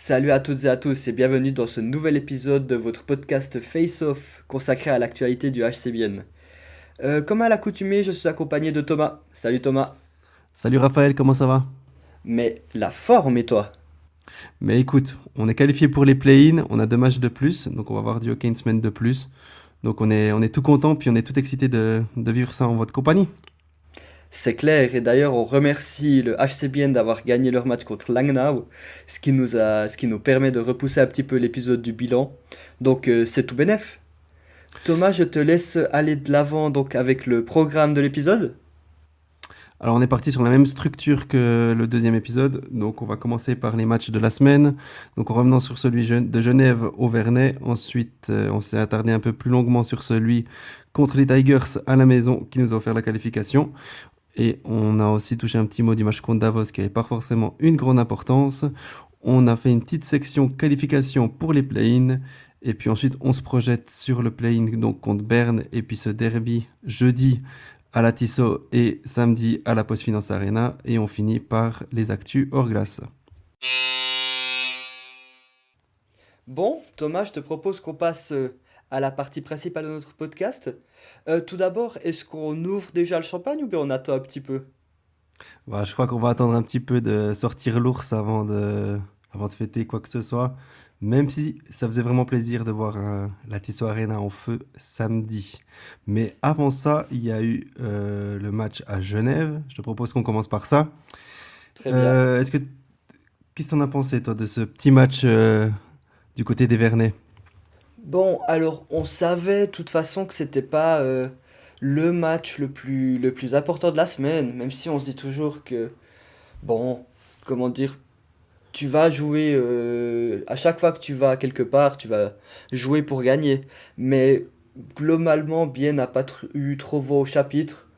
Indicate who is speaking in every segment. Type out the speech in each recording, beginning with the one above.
Speaker 1: Salut à toutes et à tous et bienvenue dans ce nouvel épisode de votre podcast Face Off consacré à l'actualité du HCBN. Comme à l'accoutumée, je suis accompagné de Thomas. Salut Thomas.
Speaker 2: Salut Raphaël, comment ça va?
Speaker 1: Mais la forme et toi?
Speaker 2: Mais écoute, on est qualifié pour les play-in, on a 2 matchs de plus, donc on va avoir du hockey une semaine de plus. Donc on est tout content, puis on est tout excité de vivre ça en votre compagnie.
Speaker 1: C'est clair et d'ailleurs on remercie le HCBN d'avoir gagné leur match contre Langnau, ce qui nous permet de repousser un petit peu l'épisode du bilan. Donc c'est tout bénef. Thomas, je te laisse aller de l'avant donc avec le programme de l'épisode.
Speaker 2: Alors on est parti sur la même structure que le deuxième épisode, donc on va commencer par les matchs de la semaine. Donc en revenant sur celui de Genève au Vernet, ensuite on s'est attardé un peu plus longuement sur celui contre les Tigers à la maison qui nous a offert la qualification. Et on a aussi touché un petit mot du match contre Davos qui n'avait pas forcément une grande importance. On a fait une petite section qualification pour les play-in. Et puis ensuite, on se projette sur le play-in donc contre Berne. Et puis ce derby jeudi à la Tissot et samedi à la Postfinance Arena. Et on finit par les actus hors glace.
Speaker 1: Bon, Thomas, je te propose qu'on passe à la partie principale de notre podcast. Tout d'abord, est-ce qu'on ouvre déjà le champagne ou bien on attend un petit peu?
Speaker 2: Voilà, je crois qu'on va attendre un petit peu de sortir l'ours avant de fêter quoi que ce soit. Même si ça faisait vraiment plaisir de voir la Tissot Arena en feu samedi. Mais avant ça, il y a eu le match à Genève. Je te propose qu'on commence par ça.
Speaker 1: Très bien.
Speaker 2: Est-ce que qu'est-ce que t'en as pensé toi de ce petit match du côté des Vernets?
Speaker 1: Bon, alors on savait de toute façon que c'était pas le match le plus important de la semaine, même si on se dit toujours que, bon, comment dire, tu vas jouer, à chaque fois que tu vas quelque part, tu vas jouer pour gagner. Mais globalement, Bien n'a pas eu trop vent au chapitre.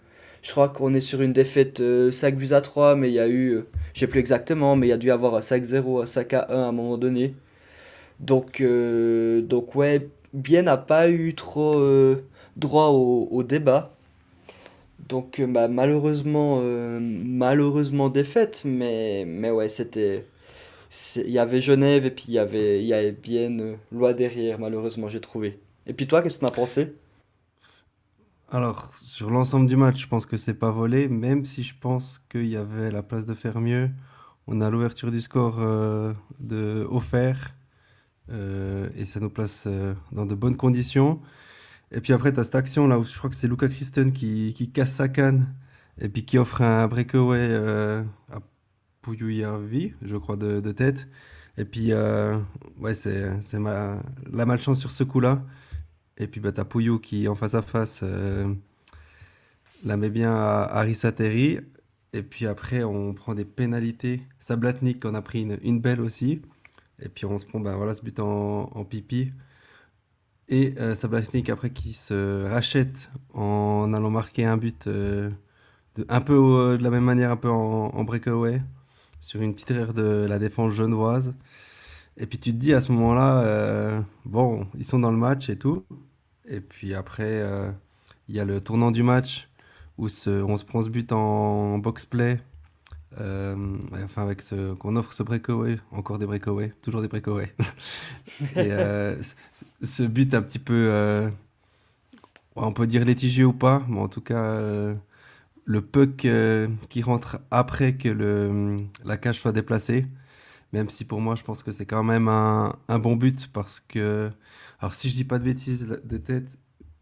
Speaker 1: Je crois qu'on est sur une défaite 5 buts à 3, mais il y a eu, je sais plus exactement, mais il y a dû y avoir un 5-0, un 5-1 à un moment donné. Donc ouais, Bien n'a pas eu trop droit au débat. Donc bah, malheureusement défaite, mais ouais, il y avait Genève et puis il y avait Bien loin derrière, malheureusement, j'ai trouvé. Et puis toi, qu'est-ce que t'en as pensé?
Speaker 2: Alors, sur l'ensemble du match, je pense que c'est pas volé, même si je pense qu'il y avait la place de faire mieux. On a l'ouverture du score de offert. Et ça nous place dans de bonnes conditions. Et puis après, tu as cette action là où je crois que c'est Luca Kristen qui casse sa canne et puis qui offre un breakaway à Puyujärvi, je crois, de tête. Et puis, ouais, c'est la malchance sur ce coup-là. Et puis, bah, tu as Pouillou qui, en face à face, la met bien à Arisa Terry. Et puis après, on prend des pénalités. Sablatnik en a pris une belle aussi. Et puis on se prend bah, voilà, ce but en pipi. Et Sablatnik après qui se rachète en allant marquer un but un peu de la même manière, un peu en breakaway, sur une petite erreur de la défense genevoise. Et puis tu te dis à ce moment-là, bon, ils sont dans le match et tout. Et puis après, il y a le tournant du match où on se prend ce but en box-play. Et enfin, qu'on offre ce breakaway, encore des breakaways, toujours des breakaways. Et ce but un petit peu, ouais, on peut dire litigieux ou pas, mais en tout cas, le puck qui rentre après que la cage soit déplacée, même si pour moi, je pense que c'est quand même un bon but parce que, alors si je dis pas de bêtises de tête,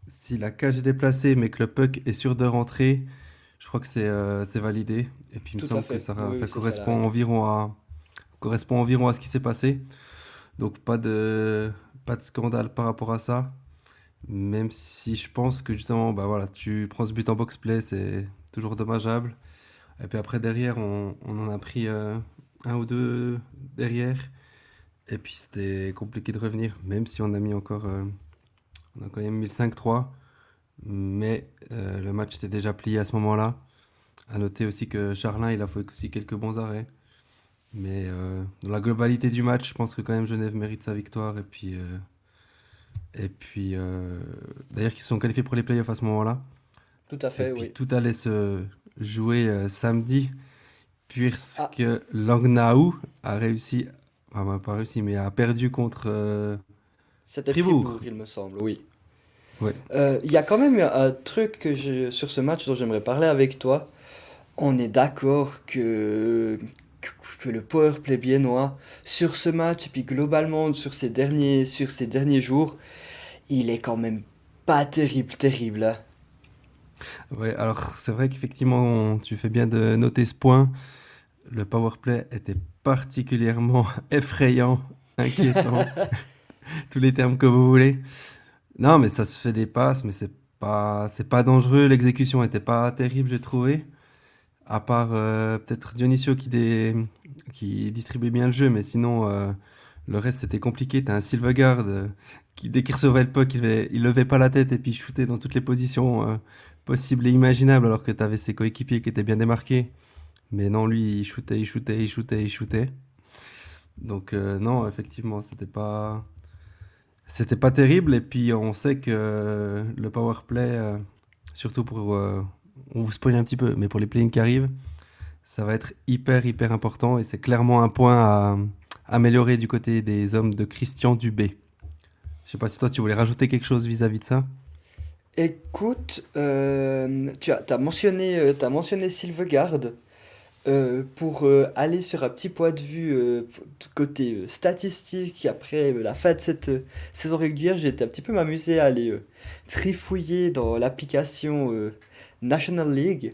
Speaker 2: si la cage est déplacée mais que le puck est sûr de rentrer, je crois que c'est validé. Et puis il me
Speaker 1: Tout à
Speaker 2: semble que
Speaker 1: fait. Oui, oui,
Speaker 2: ça
Speaker 1: c'est ça la règle.
Speaker 2: correspond environ à ce qui s'est passé. Donc pas de scandale par rapport à ça. Même si je pense que justement, bah voilà, tu prends ce but en box-play, c'est toujours dommageable. Et puis après, derrière, on en a pris un ou deux derrière. Et puis c'était compliqué de revenir, même si on a quand même mis le 5-3. Mais le match était déjà plié à ce moment-là. À noter aussi que Charlin, il a fait aussi quelques bons arrêts. Mais dans la globalité du match, je pense que quand même Genève mérite sa victoire. Et puis, d'ailleurs, qu'ils se sont qualifiés pour les playoffs à ce moment-là.
Speaker 1: Tout à
Speaker 2: Et
Speaker 1: fait,
Speaker 2: puis
Speaker 1: oui.
Speaker 2: tout allait se jouer samedi,
Speaker 1: Ah,
Speaker 2: puisque Langnau a réussi, pas réussi, mais a perdu contre
Speaker 1: C'était Fribourg,
Speaker 2: Fribourg.
Speaker 1: il me semble, oui.
Speaker 2: Ouais.
Speaker 1: Il y a quand même un truc sur ce match dont j'aimerais parler avec toi. On est d'accord que le powerplay biennois, sur ce match, et puis globalement sur ces derniers jours, il est quand même pas terrible, terrible, hein.
Speaker 2: Ouais, alors c'est vrai qu'effectivement, tu fais bien de noter ce point. Le power play était particulièrement effrayant, inquiétant, tous les termes que vous voulez. Non, mais ça se fait des passes, mais c'est pas dangereux. L'exécution était pas terrible, j'ai trouvé. À part peut-être Dionisio qui distribuait bien le jeu, mais sinon le reste c'était compliqué. T'as un Silvegaard qui dès qu'il recevait le puck, il levait pas la tête et puis il shootait dans toutes les positions possibles et imaginables, alors que t'avais ses coéquipiers qui étaient bien démarqués. Mais non, lui, il shootait, il shootait, il shootait, il shootait. Donc non, effectivement, c'était pas terrible. Et puis on sait que le power play, surtout on vous spoil un petit peu, mais pour les play-ins qui arrivent, ça va être hyper hyper important et c'est clairement un point à améliorer du côté des hommes de Christian Dubé. Je sais pas si toi tu voulais rajouter quelque chose vis-à-vis de ça.
Speaker 1: Écoute, t'as mentionné Silvegaard. Pour aller sur un petit point de vue côté statistique, après la fin de cette saison régulière, j'ai été un petit peu m'amuser à aller trifouiller dans l'application National League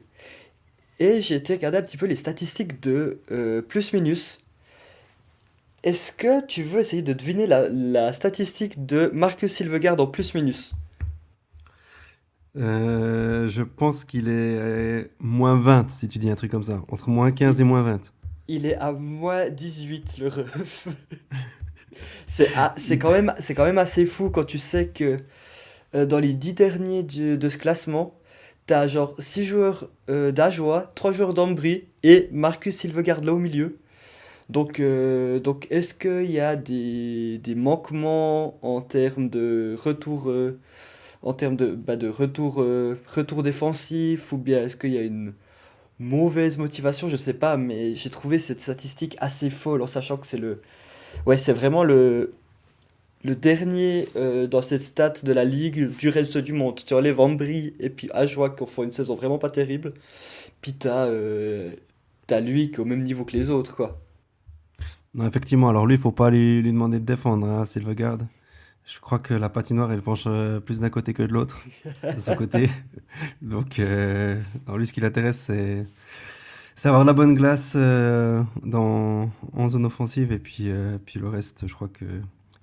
Speaker 1: et j'ai été regarder un petit peu les statistiques de plus-minus. Est-ce que tu veux essayer de deviner la statistique de Marcus Silvegaard en plus-minus?
Speaker 2: Je pense qu'il est moins 20 si tu dis un truc comme ça. Entre moins 15
Speaker 1: Il,
Speaker 2: et moins 20.
Speaker 1: il est à -18 le ref. C'est quand même assez fou quand tu sais que dans les 10 derniers de ce classement, t'as genre 6 joueurs d'Ajoie, 3 joueurs d'Ambry et Marcus Silvegaard là au milieu. Donc est-ce qu'il y a des manquements en termes de retour, retour défensif, ou bien est-ce qu'il y a une mauvaise motivation? Je sais pas, mais j'ai trouvé cette statistique assez folle en sachant que ouais, c'est vraiment le dernier dans cette stat de la ligue du reste du monde. Tu enlèves Ambry et puis Ajoie qui font une saison vraiment pas terrible. Puis t'as lui qui est au même niveau que les autres, quoi.
Speaker 2: Non, effectivement, alors lui, il faut pas lui demander de défendre, hein, Silvegaard. Je crois que la patinoire, elle penche plus d'un côté que de l'autre, de son côté. Donc, non, lui, ce qui l'intéresse, c'est avoir la bonne glace en zone offensive. Et puis le reste, je crois que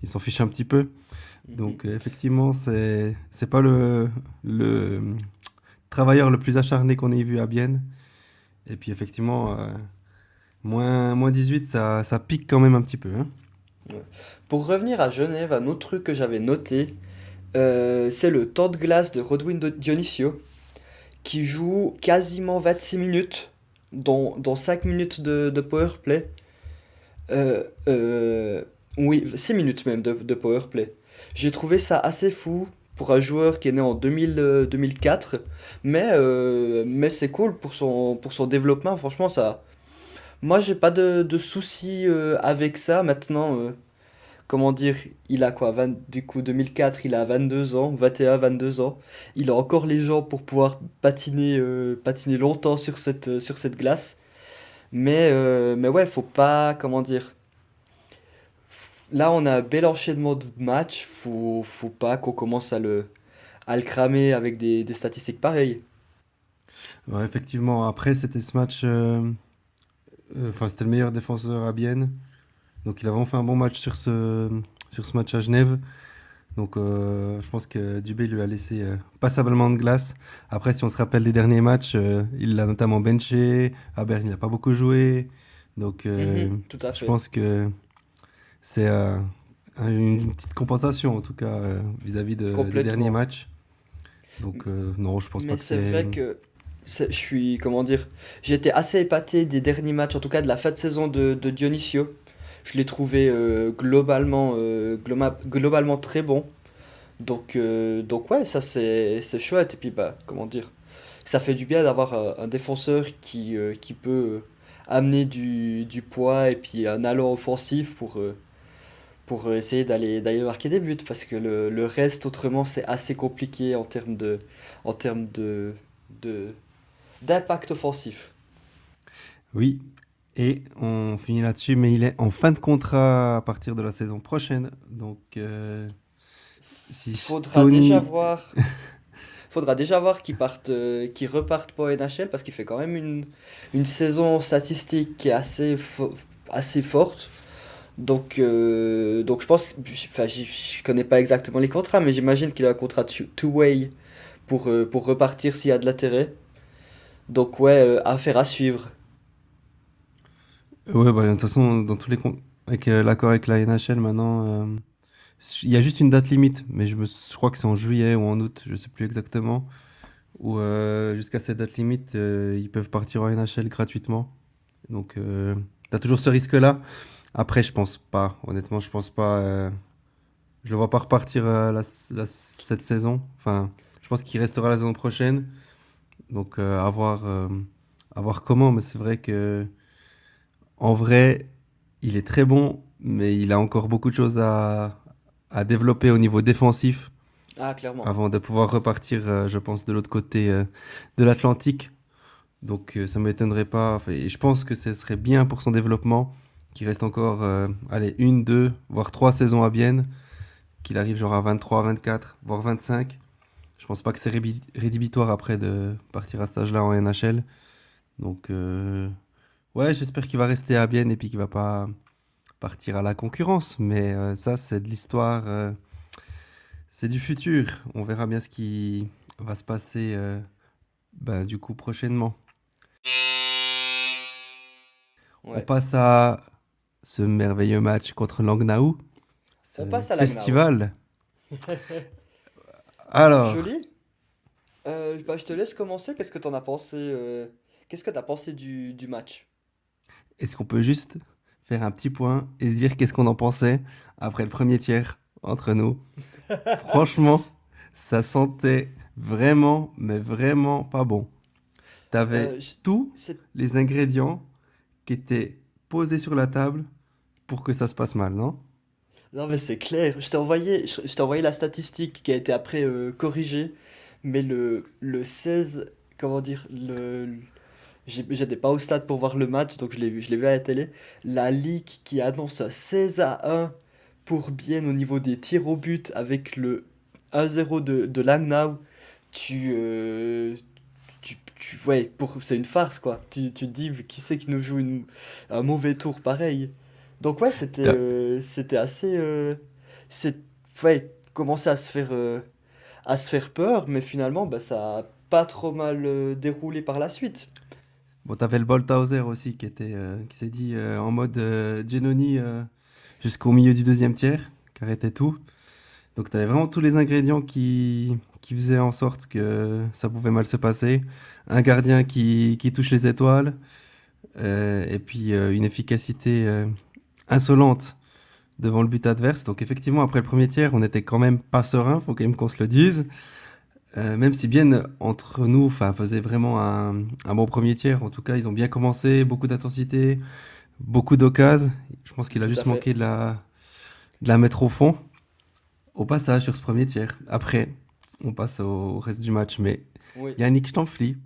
Speaker 2: il s'en fiche un petit peu.
Speaker 1: Mhm.
Speaker 2: Donc, effectivement, c'est pas le travailleur le plus acharné qu'on ait vu à Bienne. Et puis, effectivement, moins 18, ça pique quand même un petit peu, hein.
Speaker 1: Ouais. Pour revenir à Genève, un autre truc que j'avais noté, c'est le temps de glace de Rodwin Dionisio, qui joue quasiment 26 minutes, dont 5 minutes de powerplay. Euh, euh, oui, 6 minutes même de powerplay. J'ai trouvé ça assez fou pour un joueur qui est né en 2004, mais c'est cool pour son développement. Franchement, ça, moi, j'ai pas de soucis avec ça. Maintenant, comment dire, il a quoi, du coup, 2004, il a 22 ans, 22 ans. Il a encore les jambes pour pouvoir patiner longtemps sur cette glace. Mais ouais, faut pas, comment dire. Là, on a un bel enchaînement de matchs. Faut pas qu'on commence à le cramer avec des statistiques pareilles.
Speaker 2: Ouais, effectivement, après, c'était ce match. Enfin, c'était le meilleur défenseur à Bienne. Donc, il a vraiment fait un bon match sur ce match à Genève. Donc, je pense que Dubé lui a laissé passablement de glace. Après, si on se rappelle des derniers matchs, il l'a notamment benché. À Berne, il n'a pas beaucoup joué. Donc,
Speaker 1: Mhm, tout à
Speaker 2: je
Speaker 1: fait.
Speaker 2: pense que c'est une petite compensation, en tout cas, vis-à-vis des derniers
Speaker 1: Complètement.
Speaker 2: matchs. Donc, non, je pense pas
Speaker 1: Mais
Speaker 2: que
Speaker 1: c'est
Speaker 2: c'est.
Speaker 1: vrai que je suis, comment dire, j'ai été assez épaté des derniers matchs, en tout cas de la fin de saison de Dionisio. Je l'ai trouvé globalement très bon. Donc ouais, ça c'est chouette. Et puis bah, comment dire, ça fait du bien d'avoir un défenseur qui peut amener du poids et puis un allant offensif pour essayer d'aller marquer des buts parce que le reste autrement c'est assez compliqué en termes de d'impact offensif.
Speaker 2: Oui, et on finit là-dessus, mais il est en fin de contrat à partir de la saison prochaine. Donc, si
Speaker 1: Faudra déjà
Speaker 2: Stoney.
Speaker 1: voir Faudra déjà voir qu'ils repartent pour NHL parce qu'il fait quand même une saison statistique qui est assez forte. Donc je pense, enfin, je connais pas exactement les contrats, mais j'imagine qu'il a un contrat two-way pour repartir s'il y a de l'intérêt. Donc ouais, affaire à suivre.
Speaker 2: Ouais, bah, de toute façon, avec l'accord avec la NHL maintenant, il y a juste une date limite, mais je crois que c'est en juillet ou en août, je sais plus exactement. Où jusqu'à cette date limite, ils peuvent partir en NHL gratuitement. Donc, t'as toujours ce risque-là. Après, je pense pas. Honnêtement, je pense pas. Je le vois pas repartir cette saison. Enfin, je pense qu'il restera la saison prochaine. Donc, à voir comment. Mais c'est vrai que, en vrai, il est très bon, mais il a encore beaucoup de choses à développer au niveau défensif
Speaker 1: Ah, clairement.
Speaker 2: avant de pouvoir repartir, je pense, de l'autre côté de l'Atlantique. Donc ça ne m'étonnerait pas. Enfin, et je pense que ce serait bien pour son développement qu'il reste encore, allez, une, deux, voire trois saisons à Bienne, qu'il arrive genre à 23, 24, voire 25. Je pense pas que c'est rédhibitoire après de partir à cet âge-là en NHL. Donc ouais, j'espère qu'il va rester à Bienne et puis qu'il va pas partir à la concurrence. Mais ça, c'est de l'histoire, c'est du futur. On verra bien ce qui va se passer ben, du coup prochainement. On
Speaker 1: Ouais.
Speaker 2: passe à ce merveilleux match contre Langnau,
Speaker 1: On
Speaker 2: ce
Speaker 1: passe à Langnau.
Speaker 2: festival. Alors,
Speaker 1: Joli. Bah, je te laisse commencer. Qu'est-ce que t'as pensé du match?
Speaker 2: est-ce qu'on peut juste faire un petit point et se dire qu'est-ce qu'on en pensait après le premier tiers entre nous? Franchement, ça sentait vraiment, mais vraiment pas bon. T'avais
Speaker 1: Euh, je-
Speaker 2: tous
Speaker 1: c'est-
Speaker 2: les ingrédients qui étaient posés sur la table pour que ça se passe mal, non?
Speaker 1: Non mais c'est clair, je t'ai envoyé la statistique qui a été après corrigée, mais le 16, comment dire, j'étais pas au stade pour voir le match, donc je l'ai vu à la télé, la Ligue qui annonce un 16-1 pour Bienne au niveau des tirs au but avec le 1-0 de Langnau, tu, euh, ouais, c'est une farce quoi, tu te dis qui c'est qui nous joue un mauvais tour pareil. Donc ouais,
Speaker 2: T'as-
Speaker 1: c'était assez c'est ouais, commençait à se faire peur, mais finalement bah ça a pas trop mal déroulé par la suite.
Speaker 2: Bon, t'avais le Bolthauser aussi qui s'est dit en mode Genoni jusqu'au milieu du deuxième tiers, qui arrêtait tout. Donc t'avais vraiment tous les ingrédients qui faisaient en sorte que ça pouvait mal se passer. Un gardien qui touche les étoiles, et puis une efficacité insolente devant le but adverse. Donc effectivement, après le premier tiers, on n'était quand même pas serein, faut quand même qu'on se le dise. Même si bien entre nous, enfin, faisait vraiment un bon premier tiers. En tout cas, ils ont bien commencé, beaucoup d'intensité, beaucoup d'occases. Je pense qu'il a
Speaker 1: Tout à
Speaker 2: juste
Speaker 1: fait.
Speaker 2: manqué de la mettre au fond, au passage sur ce premier tiers. Après, on passe au reste du match. Mais
Speaker 1: Oui.
Speaker 2: Yannick Stampfli,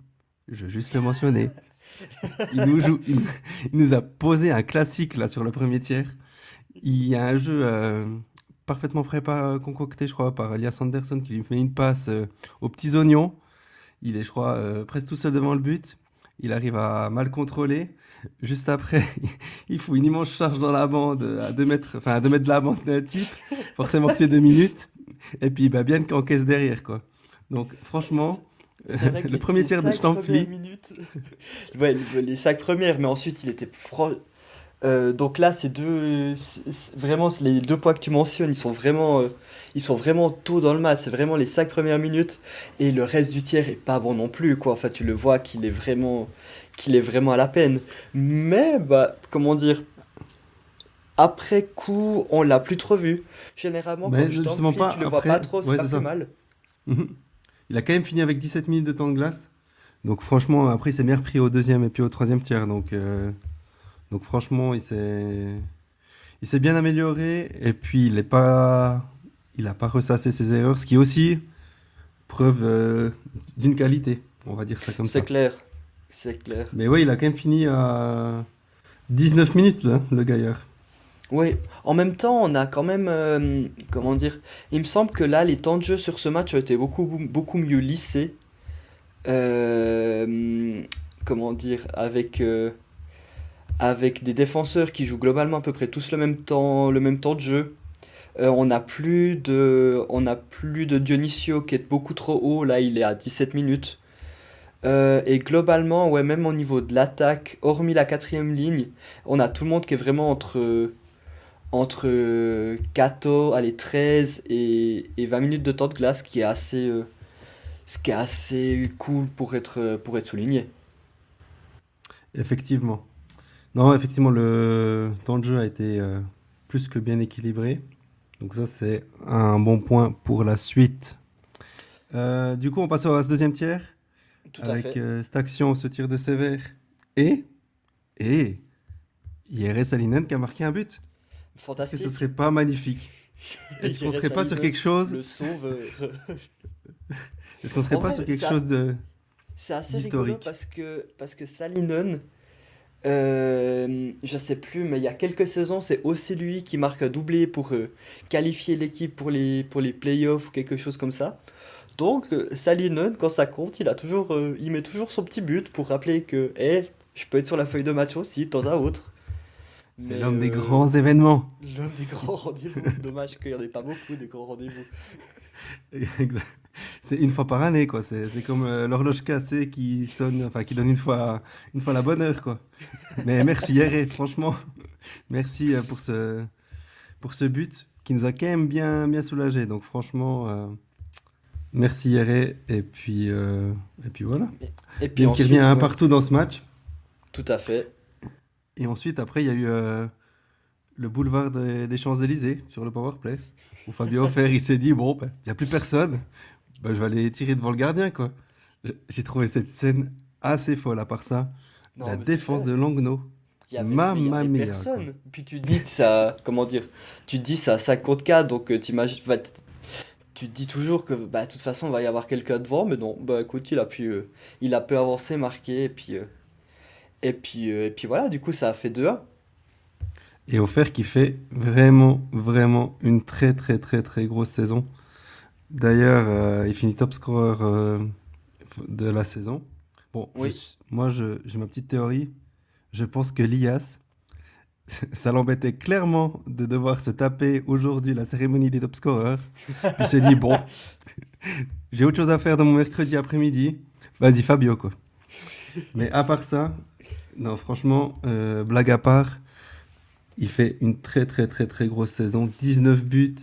Speaker 2: je veux juste le mentionner, il nous a posé un classique là sur le premier tiers. Il y a un jeu parfaitement préparé, concocté, je crois, par Elias Anderson qui lui fait une passe aux petits oignons. Il est, je crois, presque tout seul devant le but. Il arrive à mal contrôler. Juste après, il faut une immense charge dans la bande à 2 mètres, enfin à 2 mètres de la bande d'un type. Forcément que c'est 2 minutes. Et puis bah, bien qu'en caisse derrière, quoi. Donc franchement,
Speaker 1: C'est vrai que
Speaker 2: le premier
Speaker 1: les
Speaker 2: tiers de
Speaker 1: 5 premières
Speaker 2: Stampfli,
Speaker 1: minutes, ouais, les 5 premières, mais ensuite il était donc là, vraiment c'est les deux points que tu mentionnes, ils sont vraiment tôt dans le match. C'est vraiment les 5 premières minutes et le reste du tiers est pas bon non plus, quoi. Enfin, tu le vois qu'il est vraiment à la peine. Mais bah, comment dire, après coup, on l'a plus trop vu. Généralement, quand
Speaker 2: mais
Speaker 1: tu t'en
Speaker 2: justement
Speaker 1: flics,
Speaker 2: pas
Speaker 1: tu le vois pas
Speaker 2: après.
Speaker 1: trop, c'est
Speaker 2: Ouais,
Speaker 1: pas
Speaker 2: c'est
Speaker 1: plus
Speaker 2: ça.
Speaker 1: mal.
Speaker 2: Mhm. Il a quand même fini avec 17 minutes de temps de glace. Donc franchement, après, il s'est bien repris au deuxième et puis au troisième tiers. Donc Donc franchement, il s'est bien amélioré et puis il a pas ressassé ses erreurs, ce qui est aussi preuve d'une qualité, on va dire ça comme
Speaker 1: C'est
Speaker 2: ça.
Speaker 1: clair, c'est clair.
Speaker 2: Mais ouais, il a quand même fini à 19 minutes, là, le gaillard.
Speaker 1: Oui, en même temps, on a quand même, comment dire, il me semble que là, les temps de jeu sur ce match ont été beaucoup mieux lissés. Euh, comment dire, avec des défenseurs qui jouent globalement à peu près tous le même temps de jeu. On n'a plus de Dionisio qui est beaucoup trop haut, là il est à 17 minutes. Et globalement, ouais, même au niveau de l'attaque, hormis la quatrième ligne, on a tout le monde qui est vraiment entre 14, allez, 13 et 20 minutes de temps de glace, ce qui est assez cool pour être souligné.
Speaker 2: Effectivement. Non, effectivement, le temps de jeu a été plus que bien équilibré. Donc ça, c'est un bon point pour la suite. Du coup, on passe à ce deuxième tiers
Speaker 1: Tout à
Speaker 2: avec
Speaker 1: fait.
Speaker 2: cette action, ce tir de sévère. Et, et, Jere Salinen qui a marqué un but. Est-ce que ce serait
Speaker 1: Fantastique.
Speaker 2: pas magnifique? Est-ce qu'on
Speaker 1: Jere
Speaker 2: serait pas sur
Speaker 1: Salinen,
Speaker 2: quelque chose?
Speaker 1: le sauveur.
Speaker 2: Est-ce qu'on serait
Speaker 1: En
Speaker 2: pas
Speaker 1: vrai,
Speaker 2: sur quelque chose de
Speaker 1: c'est assez rigolo
Speaker 2: d'historique?
Speaker 1: parce que Salinen, je sais plus, mais il y a quelques saisons, c'est aussi lui qui marque un doublé pour qualifier l'équipe pour les playoffs ou quelque chose comme ça. Donc, Salinen, quand ça compte, il met toujours son petit but pour rappeler que, je peux être sur la feuille de match aussi, de temps à autre.
Speaker 2: C'est
Speaker 1: Mais
Speaker 2: l'homme des grands événements.
Speaker 1: l'un des grands rendez-vous. Dommage qu'il n'y en ait pas beaucoup des grands rendez-vous.
Speaker 2: Exact. C'est une fois par année, quoi. C'est comme l'horloge cassée qui sonne, enfin qui donne une fois la bonne heure, quoi. Mais merci Yere, franchement, merci pour ce but qui nous a quand même bien, bien soulagé. Donc franchement, merci Yere. Et puis voilà.
Speaker 1: Et puis
Speaker 2: Bien qui revient
Speaker 1: ensuite,
Speaker 2: un
Speaker 1: ouais,
Speaker 2: partout dans ce match.
Speaker 1: tout à fait.
Speaker 2: Et ensuite, après, il y a eu le boulevard des Champs-Élysées sur le powerplay, où Fabio Fer, il s'est dit, bon, ben, il n'y a plus personne, ben, je vais aller tirer devant le gardien, quoi. J'ai trouvé cette scène assez folle, à part ça.
Speaker 1: Non,
Speaker 2: La
Speaker 1: mais c'est
Speaker 2: défense
Speaker 1: clair.
Speaker 2: de Langnau,
Speaker 1: Mais il y
Speaker 2: mamma
Speaker 1: avait
Speaker 2: mia, quoi.
Speaker 1: personne. Puis tu te dis que ça, comment dire, tu te dis ça à 50K, donc tu te dis toujours que bah, de toute façon il va y avoir quelqu'un devant, mais non, bah écoute, il a pu avancer, marquer, et puis voilà, du coup ça a fait 2-1.
Speaker 2: Et Ofer qui fait vraiment, vraiment une très, très, très, très grosse saison. D'ailleurs, il finit top scorer de la saison. Bon,
Speaker 1: Oui.
Speaker 2: moi, j'ai ma petite théorie. Je pense que Lias, ça l'embêtait clairement de devoir se taper aujourd'hui la cérémonie des top scorers. Puis il s'est dit, bon, j'ai autre chose à faire dans mon mercredi après-midi. Vas-y, Fabio, quoi. Mais à part ça, non, franchement, blague à part, il fait une très, très, très, très grosse saison. 19 buts,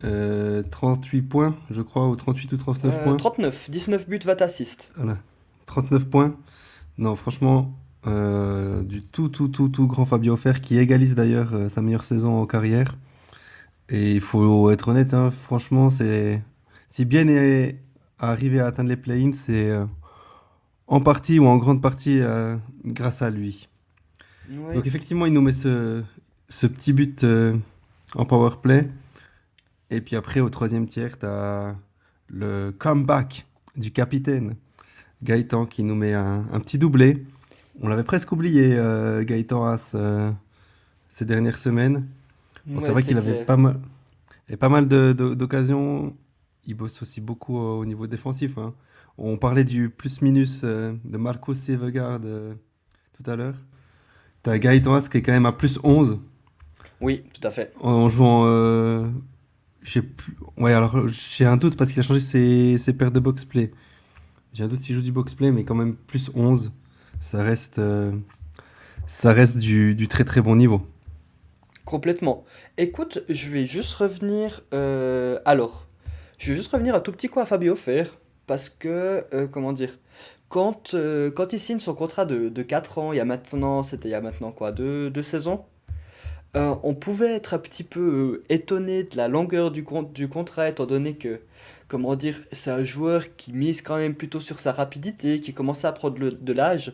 Speaker 2: 38 points, je crois, ou 38 ou 39 points.
Speaker 1: 39, 19 buts, 20 assists.
Speaker 2: Voilà, 39 points. Non, franchement, du tout, tout, tout, tout grand Fabio Fer qui égalise d'ailleurs sa meilleure saison en carrière. Et il faut être honnête, hein, franchement, si bien est arrivé à atteindre les play-ins, c'est en partie ou en grande partie grâce à lui.
Speaker 1: Oui.
Speaker 2: Donc effectivement, il nous met ce petit but en power play. Et puis après, au troisième tiers, tu as le comeback du capitaine Gaëtan qui nous met un petit doublé. On l'avait presque oublié, Gaëtan Haas, ces dernières semaines. Bon, c'est
Speaker 1: Ouais,
Speaker 2: vrai
Speaker 1: c'est
Speaker 2: qu'il avait
Speaker 1: clair.
Speaker 2: pas mal d'occasions. Il bosse aussi beaucoup au niveau défensif, hein. On parlait du plus-minus de Marcus Sevegaard tout à l'heure. T'as Gaëtan Haas qui est quand même à plus 11
Speaker 1: Oui, tout à fait.
Speaker 2: en jouant. Je sais plus. Ouais, alors j'ai un doute parce qu'il a changé ses paires de box-play. J'ai un doute s'il joue du box-play, mais quand même plus 11. Ça reste, euh, ça reste du très très bon niveau.
Speaker 1: Complètement. Écoute, je vais juste revenir un tout petit coup à Fabio Fer, parce que, comment dire, quand il signe son contrat de 4 ans, il y a maintenant quoi, deux saisons, on pouvait être un petit peu étonné de la longueur du contrat, étant donné que, comment dire, c'est un joueur qui mise quand même plutôt sur sa rapidité, qui commence à prendre de l'âge.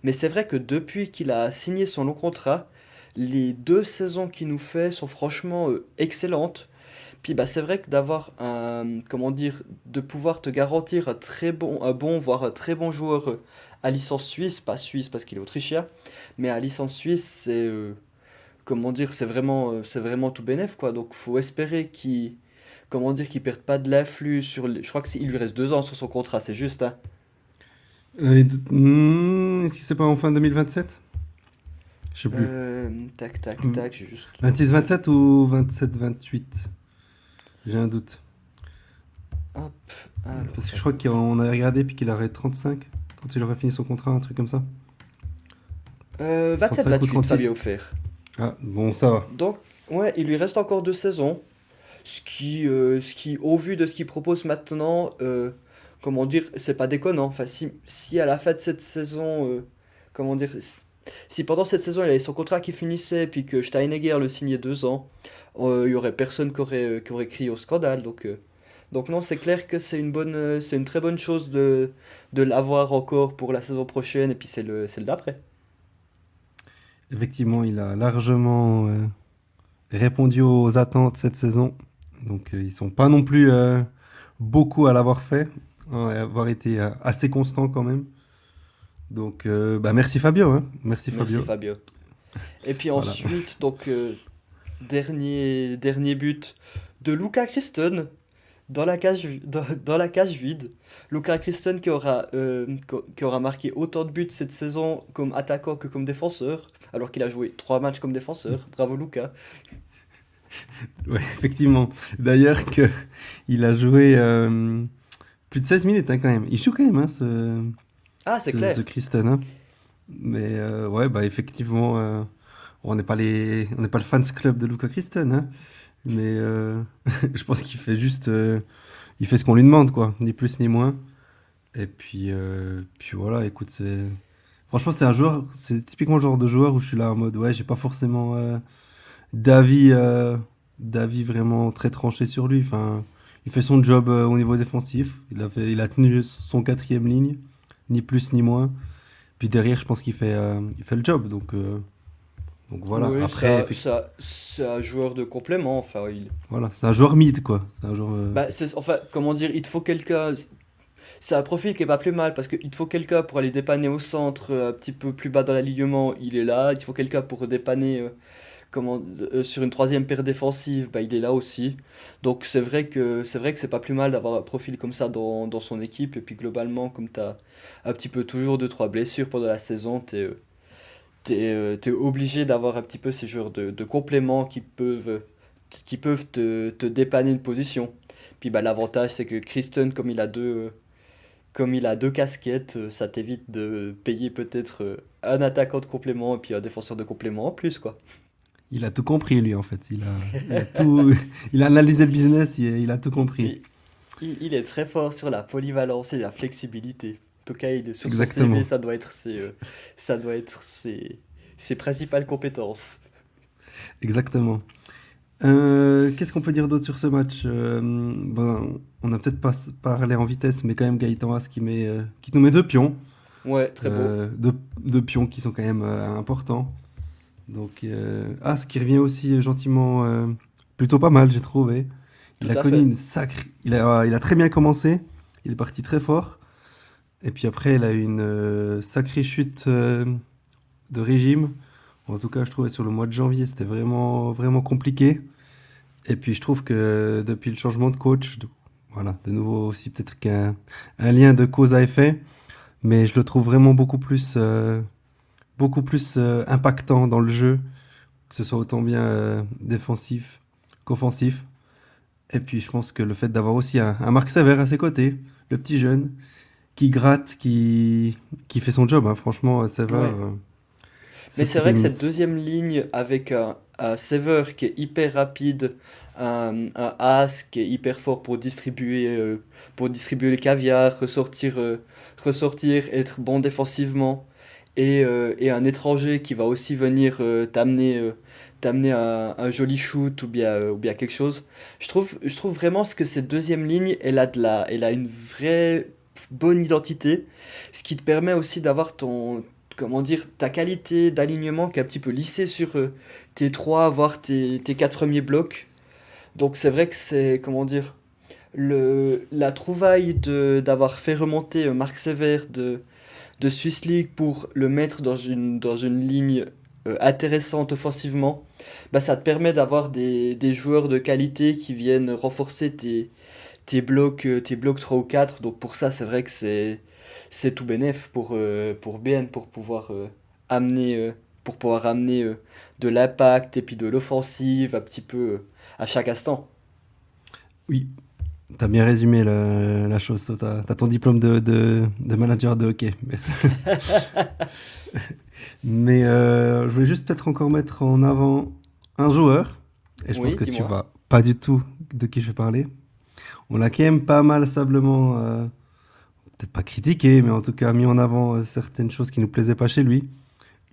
Speaker 1: Mais c'est vrai que depuis qu'il a signé son long contrat, les 2 saisons qu'il nous fait sont franchement excellentes. Puis bah c'est vrai que d'avoir un, comment dire, de pouvoir te garantir un bon, voire un très bon joueur à licence suisse, pas suisse parce qu'il est autrichien, mais à licence suisse, comment dire, c'est vraiment tout bénef quoi. Donc faut espérer qu'il, comment dire, qu'il perde pas de l'afflux je crois il lui reste 2 ans sur son contrat, c'est juste, hein.
Speaker 2: Est-ce que c'est pas en fin 2027? Je sais plus.
Speaker 1: Tac, tac, tac, j'ai juste.
Speaker 2: 26-27 ou 27-28? J'ai un doute.
Speaker 1: Hop, alors,
Speaker 2: Parce que je crois qu'on avait regardé puis qu'il aurait 35 quand il aurait fini son contrat, un truc comme ça. 35 ou
Speaker 1: 27-28,
Speaker 2: 36.
Speaker 1: Fabio offert.
Speaker 2: Ah, bon, ça va.
Speaker 1: Donc, ouais, il lui reste encore 2 saisons. Au vu de ce qu'il propose maintenant, comment dire, c'est pas déconnant. Enfin, si à la fin de cette saison, comment dire, si pendant cette saison il avait son contrat qui finissait, puis que Steinegger le signait 2 ans, il y aurait personne qui aurait crié au scandale. Donc non, c'est clair que c'est une très bonne chose de l'avoir encore pour la saison prochaine, et puis c'est le d'après.
Speaker 2: Effectivement, il a largement répondu aux attentes cette saison. Donc, ils sont pas non plus beaucoup à l'avoir fait, hein, et avoir été assez constant quand même. Donc, bah, merci Fabio, hein. Merci
Speaker 1: Merci
Speaker 2: Fabio.
Speaker 1: Fabio. Et puis
Speaker 2: Voilà.
Speaker 1: ensuite, donc, dernier but de Luca Christen dans la cage vide. Luca Christen qui aura marqué autant de buts cette saison comme attaquant que comme défenseur, alors qu'il a joué 3 matchs comme défenseur. Bravo Luca.
Speaker 2: Ouais, effectivement. D'ailleurs, il a joué plus de 16 minutes hein, quand même. Il joue quand même, hein,
Speaker 1: Ah, c'est
Speaker 2: ce
Speaker 1: clair.
Speaker 2: Kristen, hein. Mais ouais, bah effectivement, on n'est pas le fans club de Luca Kristen, hein. Mais je pense qu'il fait juste, il fait ce qu'on lui demande, quoi, ni plus ni moins. Et puis voilà, écoute, franchement, c'est typiquement le genre de joueur où je suis là en mode, ouais, j'ai pas forcément d'avis, d'avis vraiment très tranché sur lui. Enfin, il fait son job au niveau défensif. Il a tenu son quatrième ligne, ni plus ni moins. Puis derrière, je pense il fait le job. Donc voilà.
Speaker 1: Oui,
Speaker 2: Après,
Speaker 1: c'est un joueur de complément. Enfin,
Speaker 2: voilà, c'est un joueur mid, quoi. C'est un joueur.
Speaker 1: bah, enfin, comment dire, il te faut quelqu'un. C'est un profil qui est pas plus mal parce qu'il te faut quelqu'un pour aller dépanner au centre, un petit peu plus bas dans l'alignement, il est là. Il te faut quelqu'un pour dépanner sur une troisième paire défensive, bah, il est là aussi. Donc c'est vrai que c'est pas plus mal d'avoir un profil comme ça dans son équipe. Et puis globalement, comme tu as un petit peu toujours 2 3 blessures pendant la saison, t'es obligé d'avoir un petit peu ces joueurs de compléments qui peuvent te dépanner une position. Puis bah, l'avantage c'est que Kristen, comme il a 2 casquettes, ça t'évite de payer peut-être un attaquant de complément et puis un défenseur de complément en plus, quoi.
Speaker 2: Il a tout compris, lui, en fait. Il a tout. Il a analysé le business, il a tout compris.
Speaker 1: Et il est très fort sur la polyvalence et la flexibilité. En tout cas, sur son CV,
Speaker 2: Exactement.
Speaker 1: ça doit être ses principales compétences.
Speaker 2: Exactement. Qu'est-ce qu'on peut dire d'autre sur ce match? Ben, on a peut-être pas parlé en vitesse, mais quand même Gaëtan Haas qui nous met deux pions.
Speaker 1: Ouais, très beau.
Speaker 2: Deux pions qui sont quand même importants. Donc Haas qui revient aussi gentiment, plutôt pas mal, j'ai trouvé.
Speaker 1: Tout
Speaker 2: Il a
Speaker 1: à
Speaker 2: connu
Speaker 1: fait.
Speaker 2: une sacrée. Il a très bien commencé. Il est parti très fort. Et puis après, il a eu une sacrée chute de régime. En tout cas, je trouvais sur le mois de janvier, c'était vraiment, vraiment compliqué. Et puis je trouve que depuis le changement de coach, voilà, de nouveau aussi peut-être qu'un un lien de cause à effet, mais je le trouve vraiment beaucoup plus impactant dans le jeu, que ce soit autant bien défensif qu'offensif. Et puis je pense que le fait d'avoir aussi un Marc Sévère à ses côtés, le petit jeune, qui gratte, qui fait son job, hein, franchement, Sévère,
Speaker 1: Ouais. Mais
Speaker 2: ça
Speaker 1: c'est
Speaker 2: c'est
Speaker 1: vrai
Speaker 2: des
Speaker 1: que cette
Speaker 2: mythes.
Speaker 1: deuxième ligne avec un Sever qui est hyper rapide, un As qui est hyper fort pour distribuer les caviars, ressortir, être bon défensivement, et un étranger qui va aussi venir t'amener un joli shoot ou bien quelque chose. Je trouve vraiment ce que cette deuxième ligne, elle a une vraie bonne identité, ce qui te permet aussi d'avoir comment dire, ta qualité d'alignement qui est un petit peu lissée sur tes 3 voire tes 4 premiers blocs. Donc c'est vrai que c'est, comment dire, la trouvaille d'avoir fait remonter Marc Sévère de Swiss League pour le mettre dans une ligne intéressante offensivement, bah, ça te permet d'avoir des joueurs de qualité qui viennent renforcer tes blocs 3 ou 4. Donc pour ça, c'est vrai que c'est tout bénef pour BN, amener, pour pouvoir amener de l'impact et puis de l'offensive un petit peu à chaque instant.
Speaker 2: Oui, t'as bien résumé la chose. Toi, t'as ton diplôme de manager de hockey. Mais je voulais juste peut-être encore mettre en avant un joueur, et je pense
Speaker 1: Oui,
Speaker 2: que tu
Speaker 1: dis-moi.
Speaker 2: vois pas du tout de qui je vais parler. On l'a quand même pas mal sablement, peut-être pas critiqué, mais en tout cas mis en avant certaines choses qui nous plaisaient pas chez lui.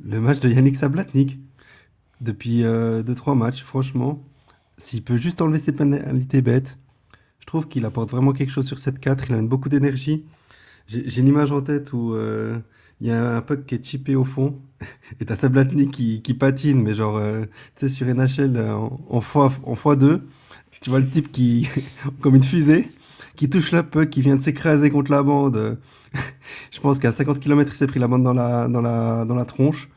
Speaker 2: Le match de Yannick Sablatnik, depuis 2-3 matchs, franchement, s'il peut juste enlever ses pénalités bêtes, je trouve qu'il apporte vraiment quelque chose sur cette 4. Il amène beaucoup d'énergie. J'ai une image en tête où il y a un puck qui est chippé au fond et t'as Sablatnik qui patine, mais genre, tu sais, sur NHL en fois 2, tu vois le type qui, comme une fusée, qui touche le puck, qui vient de s'écraser contre la bande. Je pense qu'à 50 km, il s'est pris la bande dans la tronche.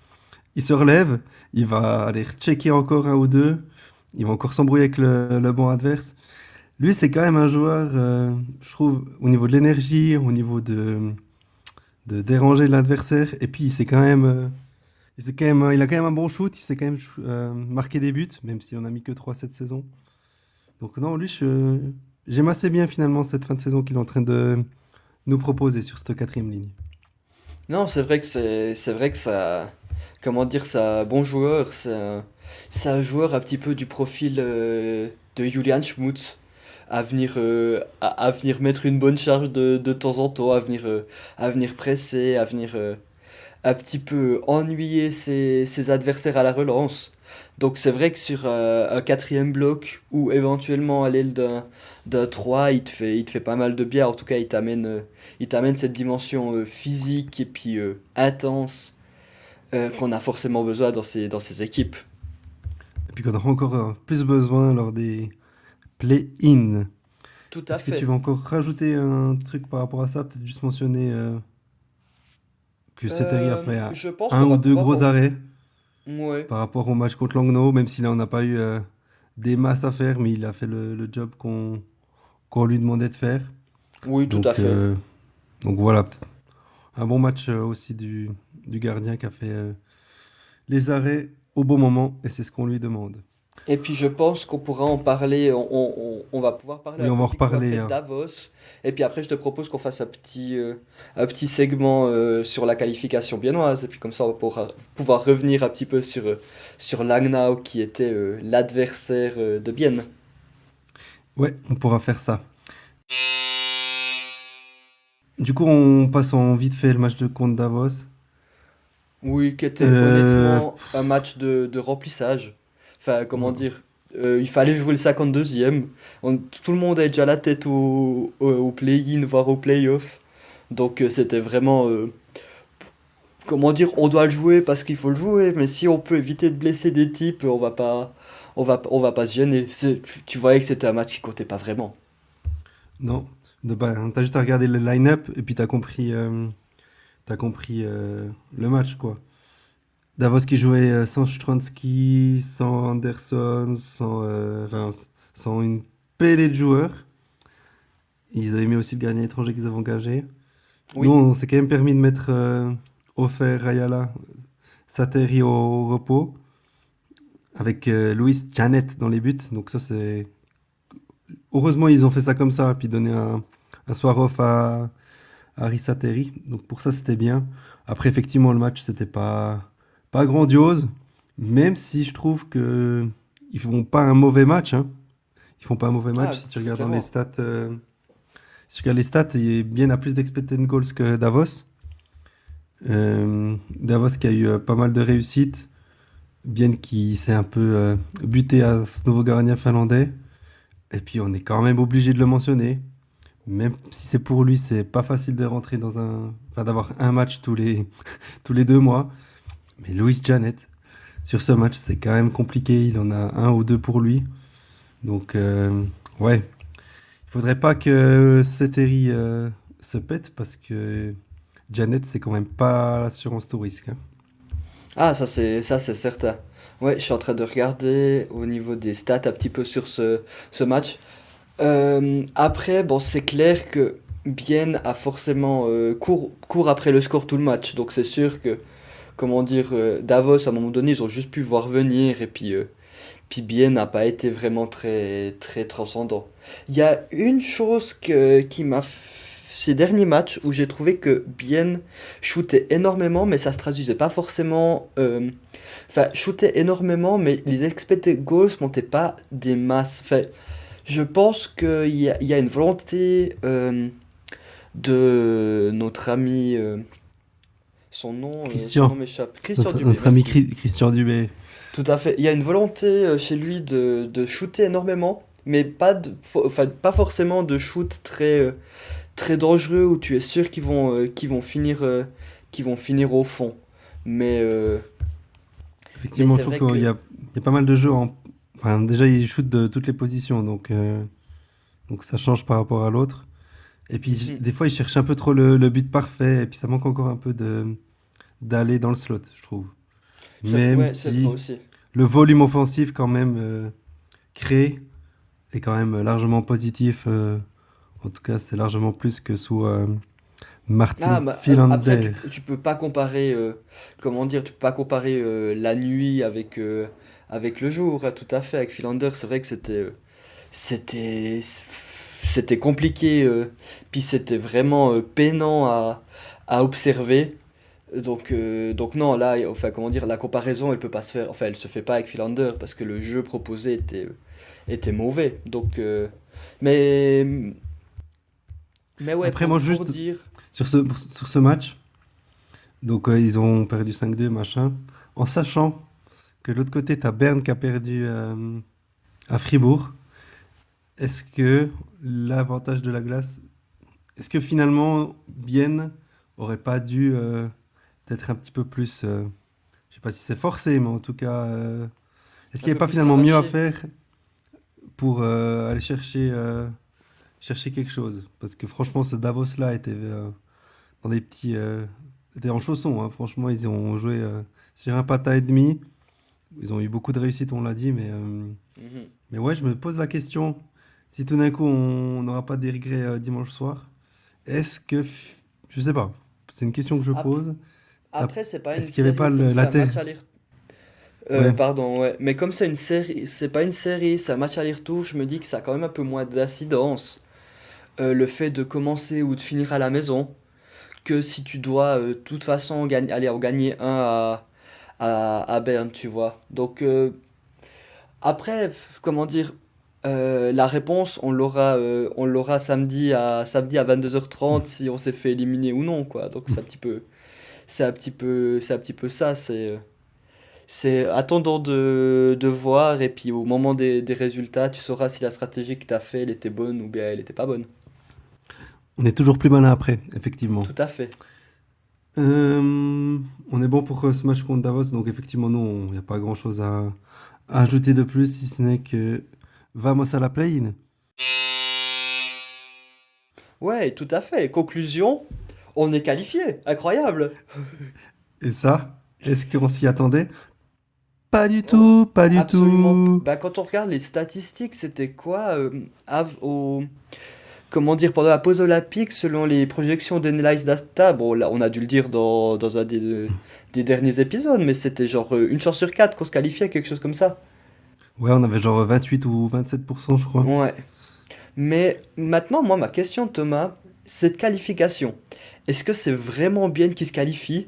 Speaker 2: Il se relève, il va aller checker encore un ou deux, il va encore s'embrouiller avec le banc adverse. Lui, c'est quand même un joueur, je trouve, au niveau de l'énergie, au niveau de déranger l'adversaire. Et puis, il a quand même un bon shoot. Il sait quand même marquer des buts, même s'il en a mis que 3 cette saison. Donc, non, j'aime assez bien finalement cette fin de saison qu'il est en train de nous proposer sur cette quatrième ligne.
Speaker 1: Non, c'est vrai que ça, comment dire, c'est un bon joueur, c'est un joueur un petit peu du profil de Julian Schmutz, à venir mettre une bonne charge de temps en temps, à venir presser, à venir un petit peu ennuyer ses adversaires à la relance. Donc c'est vrai que sur un quatrième bloc ou éventuellement à l'aile d'un 3, il te fait pas mal de bien. En tout cas, il t'amène cette dimension physique et puis intense qu'on a forcément besoin dans ces équipes.
Speaker 2: Et puis qu'on aura encore plus besoin lors des play-in.
Speaker 1: Tout à
Speaker 2: Est-ce que tu
Speaker 1: fait.
Speaker 2: vas encore rajouter un truc par rapport à ça? Peut-être juste mentionner que Seteri a fait
Speaker 1: Je pense
Speaker 2: un
Speaker 1: qu'on
Speaker 2: ou
Speaker 1: va
Speaker 2: deux
Speaker 1: pouvoir...
Speaker 2: gros arrêts
Speaker 1: Ouais.
Speaker 2: par rapport au match contre Langnau, même si là on n'a pas eu des masses à faire, mais il a fait le job qu'on lui demandait de faire.
Speaker 1: Oui, tout à
Speaker 2: Donc,
Speaker 1: fait.
Speaker 2: euh, donc voilà, un bon match aussi du gardien qui a fait les arrêts au bon moment, et c'est ce qu'on lui demande.
Speaker 1: Et puis je pense qu'on pourra en parler, on va pouvoir parler
Speaker 2: Oui,
Speaker 1: un
Speaker 2: on va
Speaker 1: peu
Speaker 2: en
Speaker 1: du coup
Speaker 2: reparler,
Speaker 1: après de
Speaker 2: hein.
Speaker 1: Davos. Et puis après je te propose qu'on fasse un petit segment sur la qualification biennoise. Et puis comme ça on pourra pouvoir revenir un petit peu sur Langnau qui était l'adversaire de Bienne.
Speaker 2: Ouais, on pourra faire ça. Du coup, on passe en vite fait le match de contre Davos.
Speaker 1: Oui, qui était
Speaker 2: Euh,
Speaker 1: honnêtement un match de remplissage. Enfin, comment dire, il fallait jouer le 52e. Tout le monde a déjà la tête au play-in, voire au play-off. Donc c'était vraiment, comment dire, on doit le jouer parce qu'il faut le jouer, mais si on peut éviter de blesser des types, on va pas se gêner. Tu voyais que c'était un match qui comptait pas vraiment.
Speaker 2: non, t'as juste à regarder le line-up et puis t'as compris le match, quoi. Davos qui jouait sans Stransky, sans Anderson, enfin, sans une pellée de joueurs. Ils avaient mis aussi le gardien étranger qu'ils avaient engagé. Nous,
Speaker 1: Oui,
Speaker 2: on s'est quand même permis de mettre Ofer, Rayala, Sateri au repos, avec Luis Janet dans les buts. Donc ça, c'est... Heureusement, ils ont fait ça comme ça, puis donné un soir off à Harry Sateri. Donc pour ça, c'était bien. Après, effectivement, le match, c'était pas grandiose, même si je trouve que ils font pas un mauvais match, hein. Ils font pas un mauvais match.
Speaker 1: ah,
Speaker 2: Si tu regardes dans les
Speaker 1: clairement.
Speaker 2: stats, si tu regardes les stats, il est bien à plus d'expected goals que Davos. Davos qui a eu pas mal de réussites, bien qui s'est un peu buté à ce nouveau gardien finlandais. Et puis on est quand même obligé de le mentionner. Même si c'est pour lui, c'est pas facile de rentrer dans un, enfin, d'avoir un match tous les 2 mois. Mais Luis Janet, sur ce match, c'est quand même compliqué. Il en a un ou deux pour lui. Donc, ouais, il faudrait pas que Seteri se pète parce que Janet, c'est quand même pas l'assurance tout risque, hein.
Speaker 1: Ah, ça c'est certain. Ouais, je suis en train de regarder au niveau des stats un petit peu sur ce match. Après, bon, c'est clair que Bien a forcément court après le score tout le match. Donc c'est sûr que, comment dire, Davos, à un moment donné, ils ont juste pu voir venir. Et puis Bien n'a pas été vraiment très, très transcendant. Il y a une chose qui m'a... Ces derniers matchs où j'ai trouvé que Bien shootait énormément, mais ça se traduisait pas forcément... Enfin, shootait énormément, mais les expected goals montaient pas des masses. Enfin, je pense qu'il y a une volonté de notre ami, son nom
Speaker 2: Christian,
Speaker 1: m'échappe. Christian Dubé,
Speaker 2: notre ami
Speaker 1: merci.
Speaker 2: Christian Dubé.
Speaker 1: Tout à fait. Il y a une volonté chez lui de shooter énormément, mais enfin, pas forcément de shoot très, très dangereux où tu es sûr qu'ils vont finir au fond. Mais, euh, mais
Speaker 2: Effectivement,
Speaker 1: c'est
Speaker 2: je trouve
Speaker 1: vrai que.
Speaker 2: il y a pas mal de jeux en... Enfin, déjà, il shoot de toutes les positions, donc ça change par rapport à l'autre. Et puis,
Speaker 1: Mhm.
Speaker 2: des fois, il cherche un peu trop le but parfait, et puis ça manque encore un peu d'aller dans le slot, je trouve. Même
Speaker 1: Ouais, c'est vrai
Speaker 2: si
Speaker 1: aussi.
Speaker 2: le volume offensif, quand même, créé est quand même largement positif. En tout cas, c'est largement plus que sous Martin
Speaker 1: Ah, bah, après,
Speaker 2: Philander.
Speaker 1: tu peux pas comparer, comment dire, tu peux pas comparer la nuit avec le jour, hein, tout à fait. Avec Philander, c'est vrai que c'était, c'était compliqué, puis c'était vraiment peinant à observer. Donc non, là, enfin, comment dire, la comparaison, elle peut pas se faire, enfin, elle se fait pas avec Philander parce que le jeu proposé était mauvais. Mais, mais ouais,
Speaker 2: Après, moi,
Speaker 1: pour
Speaker 2: juste
Speaker 1: dire.
Speaker 2: sur ce match, donc ils ont perdu 5-2, machin, en sachant que de l'autre côté, tu as Berne qui a perdu à Fribourg. Est-ce que l'avantage de la glace, est-ce que finalement, Bienne aurait pas dû être un petit peu plus, je sais pas si c'est forcé, mais en tout cas, est-ce qu'il
Speaker 1: Un
Speaker 2: n'y avait
Speaker 1: peu
Speaker 2: pas
Speaker 1: plus
Speaker 2: finalement mieux à
Speaker 1: cravaché.
Speaker 2: faire pour aller chercher quelque chose? Parce que franchement, ce Davos-là était dans des petits, était en chaussons, hein. Franchement, ils ont joué sur un pata et demi. Ils ont eu beaucoup de réussite, on l'a dit,
Speaker 1: Mhm.
Speaker 2: mais ouais, je me pose la question, si tout d'un coup on n'aura pas des regrets dimanche soir, est-ce que, je sais pas, c'est une question que je
Speaker 1: Ap-
Speaker 2: pose.
Speaker 1: Après, c'est pas une
Speaker 2: Est-ce qu'il n'y avait pas
Speaker 1: série comme
Speaker 2: la
Speaker 1: c'est un
Speaker 2: terre?
Speaker 1: match aller.
Speaker 2: Ouais,
Speaker 1: Pardon, ouais. Mais comme c'est une série, c'est pas une série, c'est un match aller-retour, je me dis que ça a quand même un peu moins d'incidence. Le fait de commencer ou de finir à la maison, que si tu dois de toute façon aller en gagner un à Berne, tu vois. Après, comment dire, la réponse, on l'aura samedi à 22h30 si on s'est fait éliminer ou non, quoi. Donc c'est un petit peu ça. C'est attendons de voir et puis au moment des résultats, tu sauras si la stratégie que tu as fait, elle était bonne ou bien elle était pas bonne.
Speaker 2: on est toujours plus malin après, effectivement.
Speaker 1: Tout à fait.
Speaker 2: On est bon pour ce match contre Davos, donc effectivement, nous, il n'y a pas grand-chose à ajouter de plus, si ce n'est que vamos à la play-in.
Speaker 1: Ouais, tout à fait. Conclusion, on est qualifié. Incroyable.
Speaker 2: Et ça, est-ce qu'on s'y attendait? Pas du
Speaker 1: Oh,
Speaker 2: tout, pas du
Speaker 1: absolument.
Speaker 2: tout.
Speaker 1: Bah, quand on regarde les statistiques, c'était quoi comment dire, pendant la pause olympique, selon les projections d'Analyse Data, bon, là, on a dû le dire dans un des derniers épisodes, mais c'était genre une chance sur quatre qu'on se qualifiait, quelque chose comme ça.
Speaker 2: Ouais, on avait genre 28 ou 27%, je crois.
Speaker 1: Ouais. Mais maintenant, moi, ma question, Thomas, cette qualification, est-ce que c'est vraiment bien qui se qualifie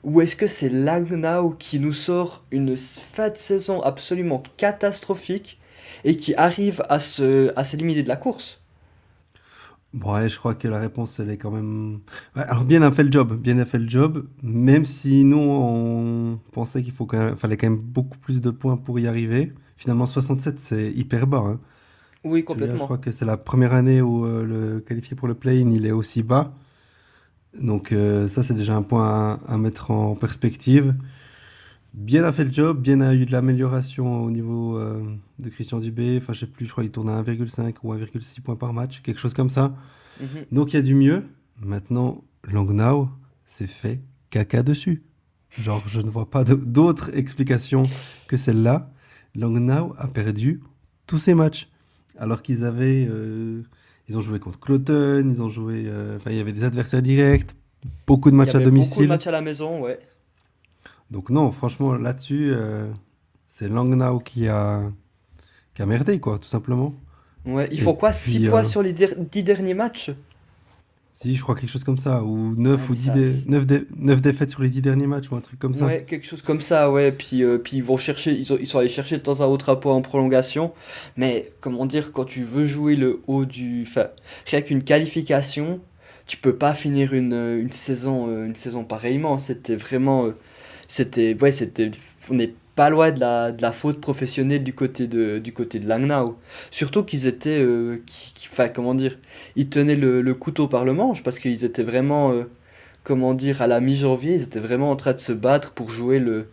Speaker 1: ou est-ce que c'est Langnau qui nous sort une fin de saison absolument catastrophique et qui arrive à s'éliminer de la course?
Speaker 2: Bon, ouais, je crois que la réponse, elle est quand même... Ouais, alors, bien a fait le job, bien a fait le job, même si nous, on pensait fallait quand même beaucoup plus de points pour y arriver. Finalement, 67, c'est hyper bas, hein.
Speaker 1: Oui,
Speaker 2: Si tu regardes, je
Speaker 1: complètement.
Speaker 2: crois que c'est la première année où le qualifié pour le play-in, il est aussi bas. Donc ça, c'est déjà un point à mettre en perspective. Bien a fait le job, bien a eu de l'amélioration au niveau de Christian Dubé. Enfin, je sais plus, je crois qu'il tourne à 1,5 ou 1,6 points par match, quelque chose comme ça.
Speaker 1: Mhm.
Speaker 2: Donc il y a du mieux. Maintenant, Langnau s'est fait caca dessus. Genre, je ne vois pas d'autre explication que celle-là. Langnau a perdu tous ses matchs. Alors qu'ils avaient. Ils ont joué contre Cloton, ils ont joué. Enfin, il y avait des adversaires directs, beaucoup de
Speaker 1: Il y
Speaker 2: matchs à
Speaker 1: avait beaucoup de
Speaker 2: domicile.
Speaker 1: matchs à la maison, ouais.
Speaker 2: Donc, non, franchement, là-dessus, c'est Langnau qui a merdé, quoi, tout simplement.
Speaker 1: Ouais, ils
Speaker 2: Et
Speaker 1: font quoi? 6
Speaker 2: puis,
Speaker 1: points sur les 10 derniers matchs?
Speaker 2: si, je crois quelque chose comme ça, ou
Speaker 1: Ouais,
Speaker 2: 9 ou
Speaker 1: mais
Speaker 2: 10
Speaker 1: ça,
Speaker 2: 9 défaites sur les 10 derniers matchs, ou un truc comme ça.
Speaker 1: ouais, quelque chose comme ça, ouais. Puis ils vont chercher, ils sont allés chercher de temps à autre un point en prolongation. Mais comment dire, quand tu veux jouer le haut du, enfin, rien qu'une qualification, tu peux pas finir une saison pareillement. C'était vraiment, on n'est pas loin de la faute professionnelle du côté de Langnau. Surtout qu'ils étaient, enfin, comment dire, ils tenaient le couteau par le manche parce qu'ils étaient vraiment, comment dire, à la mi-janvier, ils étaient vraiment en train de se battre pour jouer le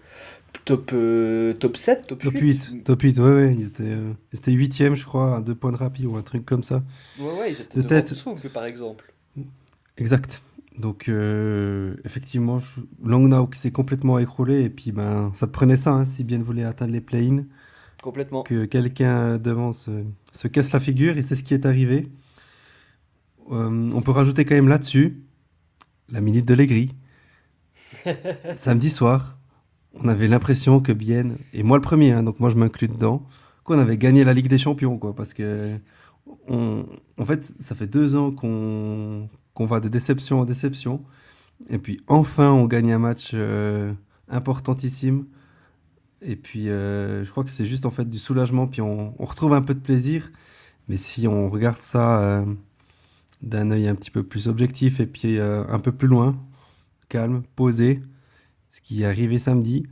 Speaker 1: top 7, top
Speaker 2: Top
Speaker 1: 8.
Speaker 2: 8, top 8, ouais, ouais, ils étaient 8e, je crois, à 2 points de rapide ou un truc comme ça.
Speaker 1: Ouais, ouais, ils étaient
Speaker 2: De
Speaker 1: devant
Speaker 2: tête,
Speaker 1: Tsug, par exemple.
Speaker 2: exact. Donc, effectivement, Langnau qui s'est complètement écroulé, et puis ben, ça te prenait ça, hein, si bien voulait atteindre les play-in,
Speaker 1: Complètement.
Speaker 2: que quelqu'un devant se casse la figure, et c'est ce qui est arrivé. On peut rajouter quand même là-dessus la minute de l'aigri. Samedi soir, on avait l'impression que Bienne, et moi le premier, hein, donc moi je m'inclus dedans, qu'on avait gagné la Ligue des Champions, quoi, parce que en fait, ça fait 2 ans qu'on va de déception en déception, et puis enfin on gagne un match importantissime, et puis je crois que c'est juste en fait du soulagement, puis on retrouve un peu de plaisir, mais si on regarde ça d'un œil un petit peu plus objectif, et puis un peu plus loin, calme, posé, ce qui est arrivé samedi,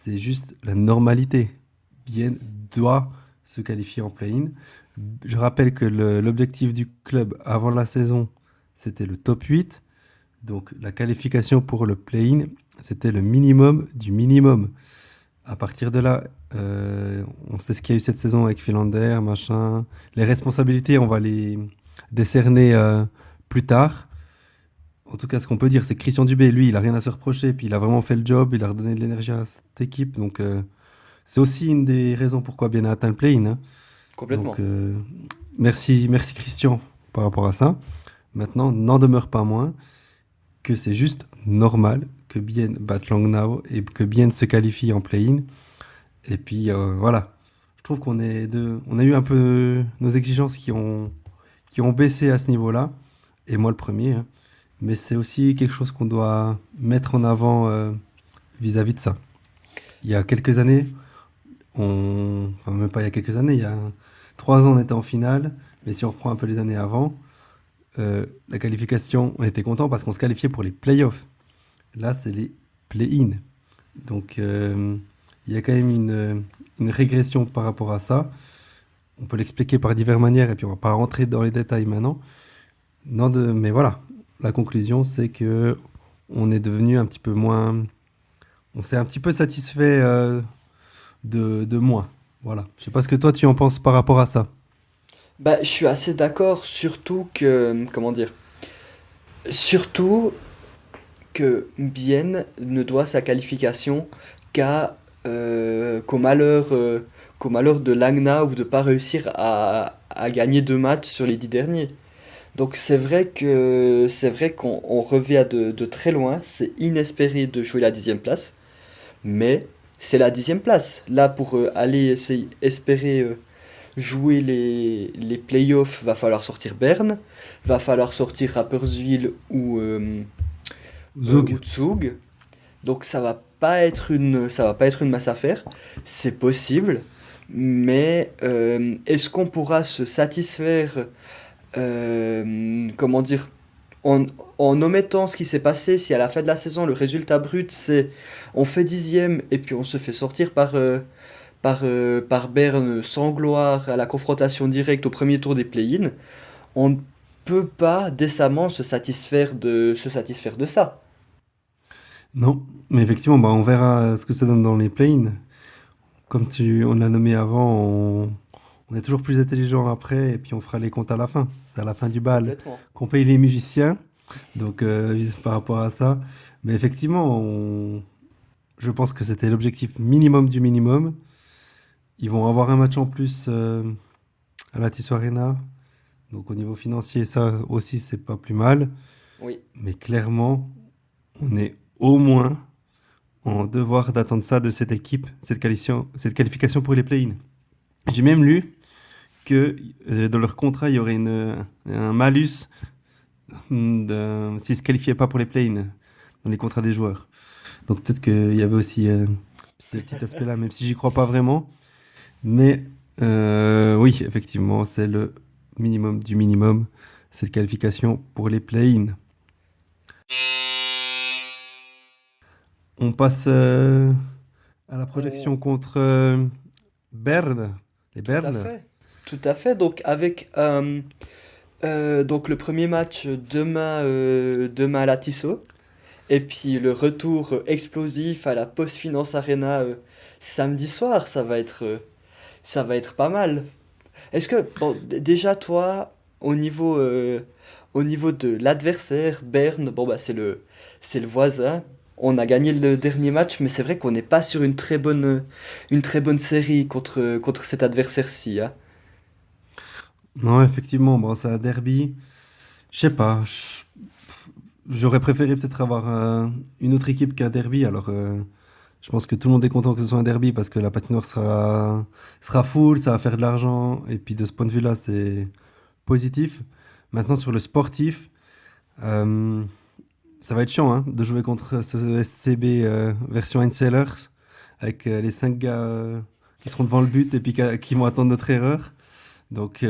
Speaker 2: c'est juste la normalité. Bien doit se qualifier en play-in. Je rappelle que l'objectif du club avant la saison, c'était le top 8. Donc la qualification pour le play-in, c'était le minimum du minimum. À partir de là, on sait ce qu'il y a eu cette saison avec Philander, machin. Les responsabilités, on va les décerner plus tard. En tout cas, ce qu'on peut dire, c'est que Christian Dubé, lui, il a rien à se reprocher, puis il a vraiment fait le job, il a redonné de l'énergie à cette équipe. Donc, c'est aussi une des raisons pourquoi Bien a atteint le play-in, hein. Donc,
Speaker 1: Complètement.
Speaker 2: merci, merci Christian par rapport à ça. Maintenant, n'en demeure pas moins que c'est juste normal que Bien batte Langnau et que Bien se qualifie en play-in. Et puis, voilà. Je trouve on a eu un peu nos exigences qui ont baissé à ce niveau-là. Et moi, le premier, hein. Mais c'est aussi quelque chose qu'on doit mettre en avant vis-à-vis de ça. Il y a quelques années, enfin même pas il y a quelques années, il y a 3 ans on était en finale, mais si on reprend un peu les années avant, la qualification, on était content parce qu'on se qualifiait pour les playoffs. Là, c'est les play-in. Donc il y a quand même une régression par rapport à ça. On peut l'expliquer par diverses manières et puis on va pas rentrer dans les détails maintenant. Non, mais voilà, la conclusion, c'est que on est devenu un petit peu moins, on s'est un petit peu satisfait de moins. Voilà. Je sais pas ce que toi tu en penses par rapport à ça.
Speaker 1: Bah, je suis assez d'accord, surtout que, comment dire, surtout que Bienne ne doit sa qualification qu'au malheur de Langnau de ne pas réussir à gagner 2 matchs sur les 10 derniers. Donc c'est vrai qu'on on revient de très loin, c'est inespéré de jouer la 10e place, mais c'est la 10e place. Là pour aller essayer, espérer jouer les playoffs, va falloir sortir Berne, va falloir sortir Rapperswil ou
Speaker 2: Zug.
Speaker 1: Zug. Donc ça va pas être une masse à faire. C'est possible, mais est-ce qu'on pourra se satisfaire, comment dire, en, en omettant ce qui s'est passé, si à la fin de la saison le résultat brut c'est on fait 10e et puis on se fait sortir par Berne sans gloire à la confrontation directe au premier tour des play-in, on ne peut pas décemment se satisfaire de ça.
Speaker 2: Non, mais effectivement, bah, on verra ce que ça donne dans les play-ins. Comme on l'a nommé avant, on est toujours plus intelligent après et puis on fera les comptes à la fin. C'est à la fin du bal
Speaker 1: Complètement.
Speaker 2: qu'on paye les musiciens. Donc, par rapport à ça. Mais effectivement, je pense que c'était l'objectif minimum du minimum. Ils vont avoir un match en plus à la Tissot Arena. Donc, au niveau financier, ça aussi, c'est pas plus mal.
Speaker 1: Oui,
Speaker 2: Mais clairement, on est au moins en devoir d'attendre ça de cette équipe, cette qualification pour les play-ins. J'ai même lu que dans leur contrat, il y aurait un malus s'ils ne se qualifiaient pas pour les play-ins dans les contrats des joueurs. Donc peut-être qu'il y avait aussi ce petit aspect-là, même si j'y crois pas vraiment. Mais oui, effectivement, c'est le minimum du minimum, cette qualification pour les play-ins. On passe à la projection
Speaker 1: on-
Speaker 2: contre Berne. Les
Speaker 1: tout à
Speaker 2: Bernes.
Speaker 1: fait. Tout à fait. Donc avec donc le premier match demain à la Tissot. Et puis le retour explosif à la Post Finance Arena samedi soir, ça va être pas mal. Est-ce que, bon, déjà toi, au niveau de l'adversaire, Berne, bon bah c'est le voisin. On a gagné le dernier match, mais c'est vrai qu'on n'est pas sur une très bonne série contre cet adversaire-ci, hein.
Speaker 2: Non, effectivement, bon, c'est un derby. Je sais pas. J'aurais préféré peut-être avoir une autre équipe qu'un derby. Alors, je pense que tout le monde est content que ce soit un derby parce que la patinoire sera full, ça va faire de l'argent. Et puis de ce point de vue-là, c'est positif. Maintenant, sur le sportif, euh, ça va être chiant hein, de jouer contre ce SCB version Sellers avec les 5 gars qui seront devant le but et puis qui vont attendre notre erreur. Donc,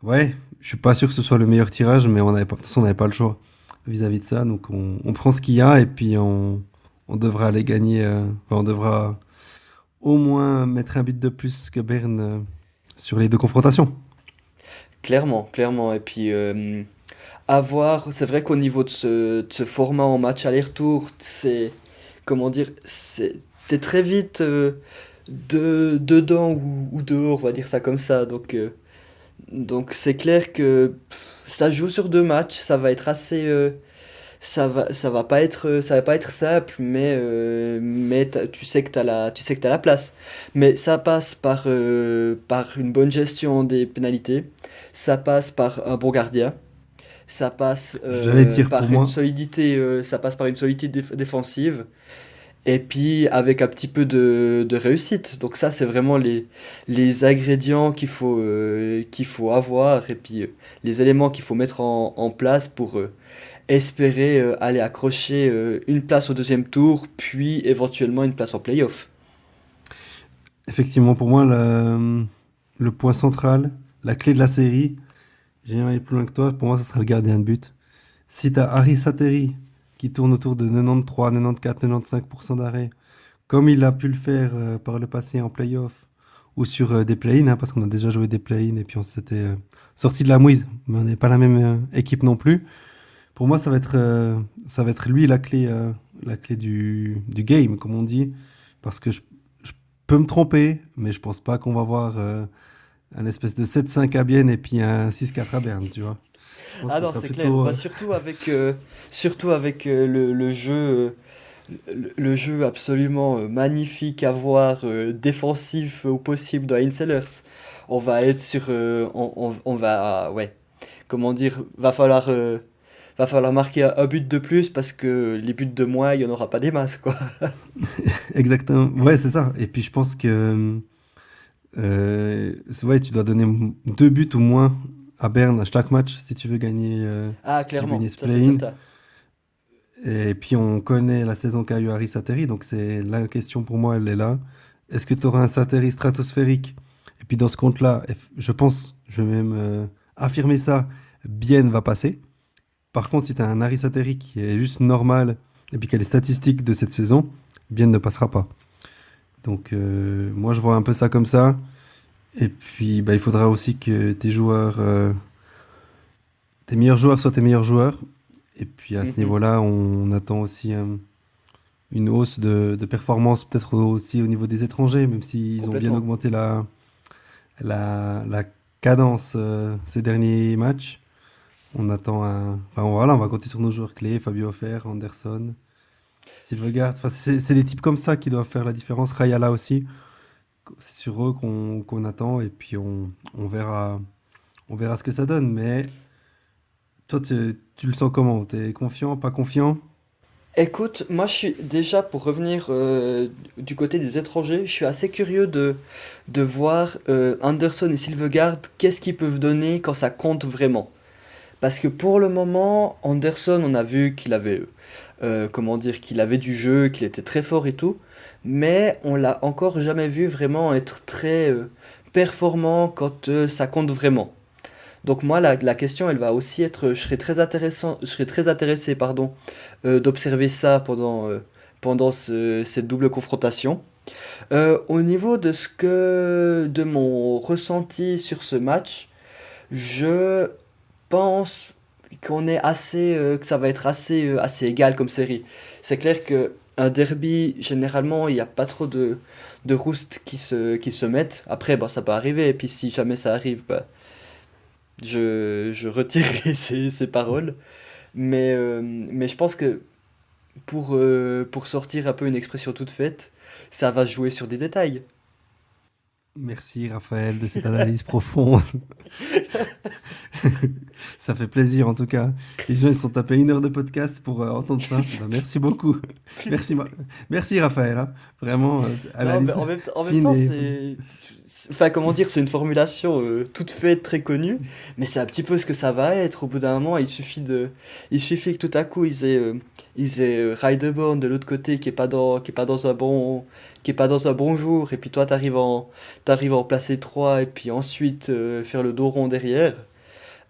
Speaker 2: ouais, je suis pas sûr que ce soit le meilleur tirage, mais de toute façon, on n'avait pas le choix vis-à-vis de ça. Donc, on prend ce qu'il y a et puis on devra aller gagner. Enfin, on devra au moins mettre un but de plus que Berne sur les deux confrontations.
Speaker 1: Clairement, clairement. Et puis, c'est vrai qu'au niveau de ce format en match aller-retour, comment dire, t'es très vite dedans ou dehors, on va dire ça comme ça. Donc c'est clair que ça joue sur deux matchs, ça va être ça va pas être simple, mais tu sais que t'as la place. Mais ça passe par une bonne gestion des pénalités, ça passe par un bon gardien.
Speaker 2: J'allais dire pour moi,
Speaker 1: Ça passe par une solidité défensive, et puis avec un petit peu de réussite. Donc ça, c'est vraiment les ingrédients qu'il faut avoir, et puis les éléments qu'il faut mettre en place pour espérer aller accrocher une place au deuxième tour, puis éventuellement une place en playoff.
Speaker 2: effectivement, pour moi, le point central, la clé de la série, j'ai même aller plus loin que toi, pour moi, ça sera le gardien de but. Si tu as Harry Sateri qui tourne autour de 93, 94, 95% d'arrêt, comme il a pu le faire par le passé en playoff ou sur des play-ins, hein, parce qu'on a déjà joué des play-ins et puis on s'était sorti de la mouise, mais on n'est pas la même équipe non plus. Pour moi, ça va être lui la clé du game, comme on dit, parce que je peux me tromper, mais je pense pas qu'on va voir un espèce de 7-5 à Bienne et puis un 6-4 à Berne, tu vois. Je pense
Speaker 1: Ah
Speaker 2: qu'on
Speaker 1: non,
Speaker 2: sera
Speaker 1: c'est clair.
Speaker 2: plutôt
Speaker 1: Bah, surtout avec le jeu absolument magnifique à voir, défensif au possible de Heinz Sellers. On va être sur, on va, ouais, comment dire, va falloir marquer un but de plus parce que les buts de moins, il n'y en aura pas des masses, quoi.
Speaker 2: exactement. Ouais, c'est ça. Et puis je pense que ouais, tu dois donner 2 buts ou moins à Berne à chaque match
Speaker 1: Ah,
Speaker 2: si tu veux gagner
Speaker 1: clairement,
Speaker 2: ce
Speaker 1: ça c'est
Speaker 2: play-in.
Speaker 1: certain.
Speaker 2: Et puis on connaît la saison qu'a eu Harry Sateri, donc c'est la question pour moi, elle est là. Est-ce que tu auras un Sateri stratosphérique? Et puis dans ce compte-là, je pense, je vais même affirmer ça, Bien va passer. Par contre, si tu as un Harry Sateri qui est juste normal et puis qui a les statistiques de cette saison, Bien ne passera pas. Donc moi, je vois un peu ça comme ça. Et puis, bah, il faudra aussi que tes meilleurs joueurs soient tes meilleurs joueurs. Et puis à ce
Speaker 1: Mhm.
Speaker 2: niveau-là, on attend aussi une hausse de performance, peut-être aussi au niveau des étrangers, même s'ils ont bien
Speaker 1: Complètement.
Speaker 2: augmenté la cadence ces derniers matchs. On attend Enfin voilà, on va compter sur nos joueurs clés, Fabio Offer, Anderson, Silvegaard. Enfin, c'est des types comme ça qui doivent faire la différence. Rayala aussi. C'est sur eux qu'on attend et puis on verra ce que ça donne. Mais toi, tu le sens comment? T'es confiant, pas confiant?
Speaker 1: Écoute, moi je suis déjà pour revenir du côté des étrangers, je suis assez curieux de voir Anderson et Silvegaard, qu'est-ce qu'ils peuvent donner quand ça compte vraiment. Parce que pour le moment, Anderson, on a vu qu'il avait, comment dire, qu'il avait du jeu, qu'il était très fort et tout, mais on l'a encore jamais vu vraiment être très performant quand ça compte vraiment. Donc moi, la question, elle va aussi être, je serais très intéressé, pardon, d'observer ça pendant cette double confrontation. Au niveau de mon ressenti sur ce match, je pense que ça va être assez égal comme série. C'est clair que un derby, généralement, il n'y a pas trop de roustes qui se mettent. Après, bah, ça peut arriver, et puis si jamais ça arrive, bah, je retirerai ces paroles. Mais je pense que pour sortir un peu une expression toute faite, ça va se jouer sur des détails.
Speaker 2: Merci Raphaël de cette analyse profonde. Ça fait plaisir en tout cas. Les gens ils se sont tapés 1 heure de podcast pour entendre ça. Bah, merci beaucoup. Merci, merci Raphaël, hein. Vraiment,
Speaker 1: Non, mais
Speaker 2: analyse
Speaker 1: en même
Speaker 2: fine
Speaker 1: temps,
Speaker 2: et...
Speaker 1: enfin, comment dire, c'est une formulation toute faite, très connue, mais c'est un petit peu ce que ça va être. Au bout d'un moment, il suffit que tout à coup, ils aient Rideborn de l'autre côté qui est pas dans un qui est pas dans un bon jour, et puis toi, t'arrives à en placer trois, et puis ensuite faire le dos rond derrière.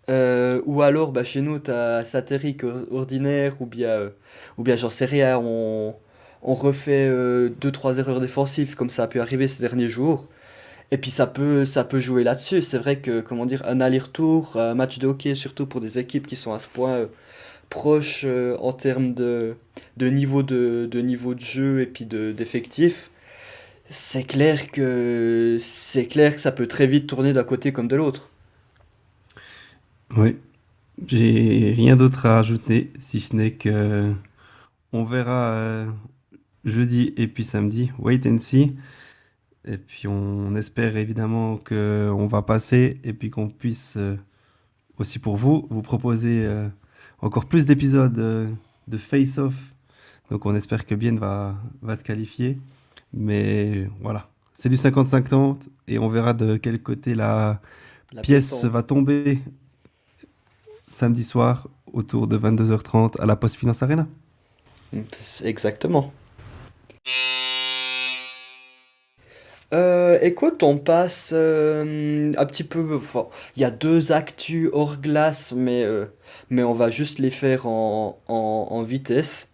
Speaker 1: Ou alors, bah, chez nous, t'as Satéric ordinaire, ou bien j'en sais rien, on refait deux trois erreurs défensives, comme ça a pu arriver ces derniers jours. Et puis ça peut jouer là-dessus. C'est vrai que, comment dire, un aller-retour, un match de hockey, surtout pour des équipes qui sont à ce point proches en termes de niveau de jeu et puis d'effectifs, c'est clair que ça peut très vite tourner d'un côté comme de l'autre.
Speaker 2: Oui, j'ai rien d'autre à ajouter, si ce n'est que on verra jeudi et puis samedi. Wait and see. Et puis on espère évidemment que on va passer et puis qu'on puisse aussi pour vous vous proposer encore plus d'épisodes de Face Off. Donc on espère que Bien va se qualifier. Mais voilà, c'est du 50-50 et on verra de quel côté la
Speaker 1: La pièce
Speaker 2: pièce
Speaker 1: tombe.
Speaker 2: va tomber samedi soir autour de 22h30 à la Post Finance Arena.
Speaker 1: Exactement. Écoute, on passe un petit peu. Enfin, il y a deux actus hors glace, mais on va juste les faire en vitesse.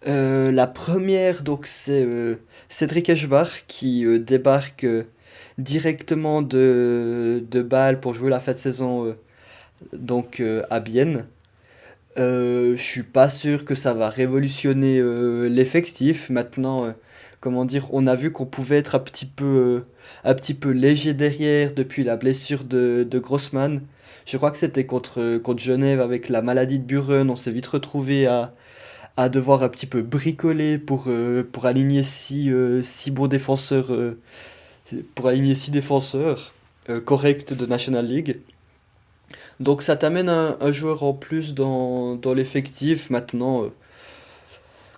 Speaker 1: La première, donc, c'est Cédric Eshbar qui débarque directement de Bâle pour jouer la fin de saison à Bienne. Je suis pas sûr que ça va révolutionner l'effectif. Maintenant, comment dire, on a vu qu'on pouvait être un petit peu léger derrière depuis la blessure de Grossman. Je crois que c'était contre Genève avec la maladie de Buren. On s'est vite retrouvé à devoir un petit peu bricoler pour aligner six bons défenseurs, pour aligner six défenseurs corrects de National League. Donc ça t'amène un joueur en plus dans l'effectif. Maintenant,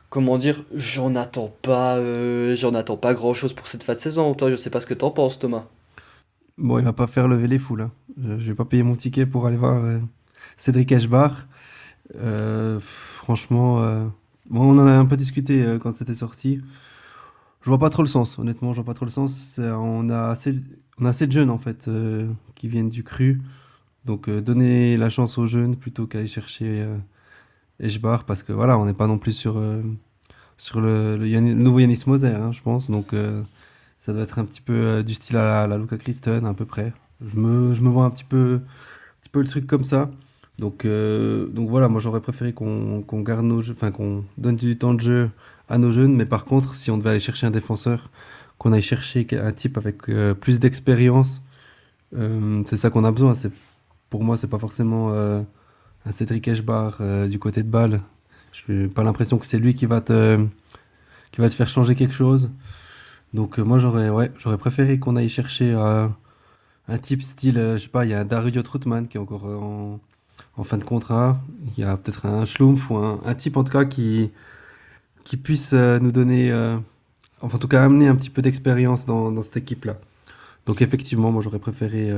Speaker 1: comment dire, j'en attends pas grand-chose pour cette fin de saison. Toi, je sais pas ce que t'en penses, Thomas.
Speaker 2: Bon, il va pas faire lever les foules, hein. Je vais pas payer mon ticket pour aller voir Cédric Eshbar. Franchement, bon, on en a un peu discuté quand c'était sorti. Je vois pas trop le sens, honnêtement, je vois pas trop le sens. On a assez de jeunes en fait qui viennent du cru. Donc donner la chance aux jeunes plutôt qu'aller chercher Eshbar parce que voilà, on n'est pas non plus sur le nouveau Yanis Moser, hein, je pense. Donc Ça doit être un petit peu du style à la Luca Kristen, à peu près. Je me vois un petit peu le truc comme ça. Donc voilà, moi j'aurais préféré qu'on garde enfin qu'on donne du temps de jeu à nos jeunes, mais par contre, si on devait aller chercher un défenseur, qu'on aille chercher un type avec plus d'expérience, c'est ça qu'on a besoin. Pour moi, c'est pas forcément un Cédric Eshbar du côté de Bâle. Je n'ai pas l'impression que c'est lui qui va te faire changer quelque chose. Donc moi j'aurais préféré qu'on aille chercher un type style, je sais pas, il y a un Dario Troutman qui est encore en fin de contrat. Il y a peut-être un Schlumpf ou un type en tout cas qui puisse nous donner, enfin en tout cas amener un petit peu d'expérience dans cette équipe-là. Donc effectivement, moi j'aurais préféré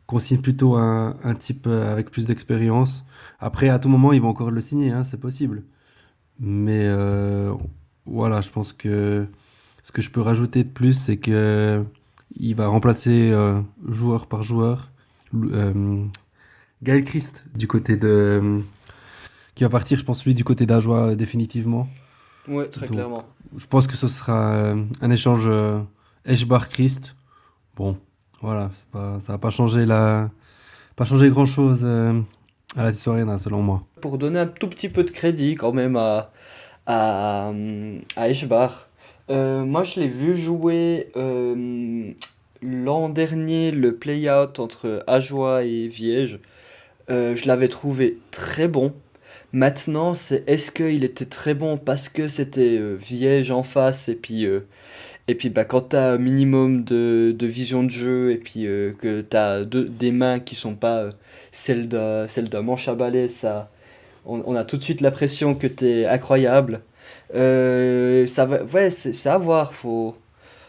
Speaker 2: qu'on signe plutôt un type avec plus d'expérience. Après, à tout moment, ils vont encore le signer, hein, c'est possible. Mais voilà, je pense que ce que je peux rajouter de plus, c'est que il va remplacer joueur par joueur. Gaël Christ du côté qui va partir, je pense lui du côté d'Ajoie définitivement.
Speaker 1: Ouais, très
Speaker 2: Donc
Speaker 1: clairement.
Speaker 2: je pense que ce sera un échange Eschbar-Christ. Bon, voilà, ça va pas changer grand-chose à la Tissoire Arena, selon moi.
Speaker 1: Pour donner un tout petit peu de crédit quand même à Eschbach, moi je l'ai vu jouer l'an dernier le play-out entre Ajoie et Viège. Je l'avais trouvé très bon. Maintenant, c'est est-ce qu'il était très bon parce que c'était Viège en face et puis bah, quand t'as un minimum de vision de jeu et puis que t'as des mains qui sont pas celles d'un manche à balai, ça, on a tout de suite l'impression que t'es incroyable. Ça va, ouais, c'est à voir.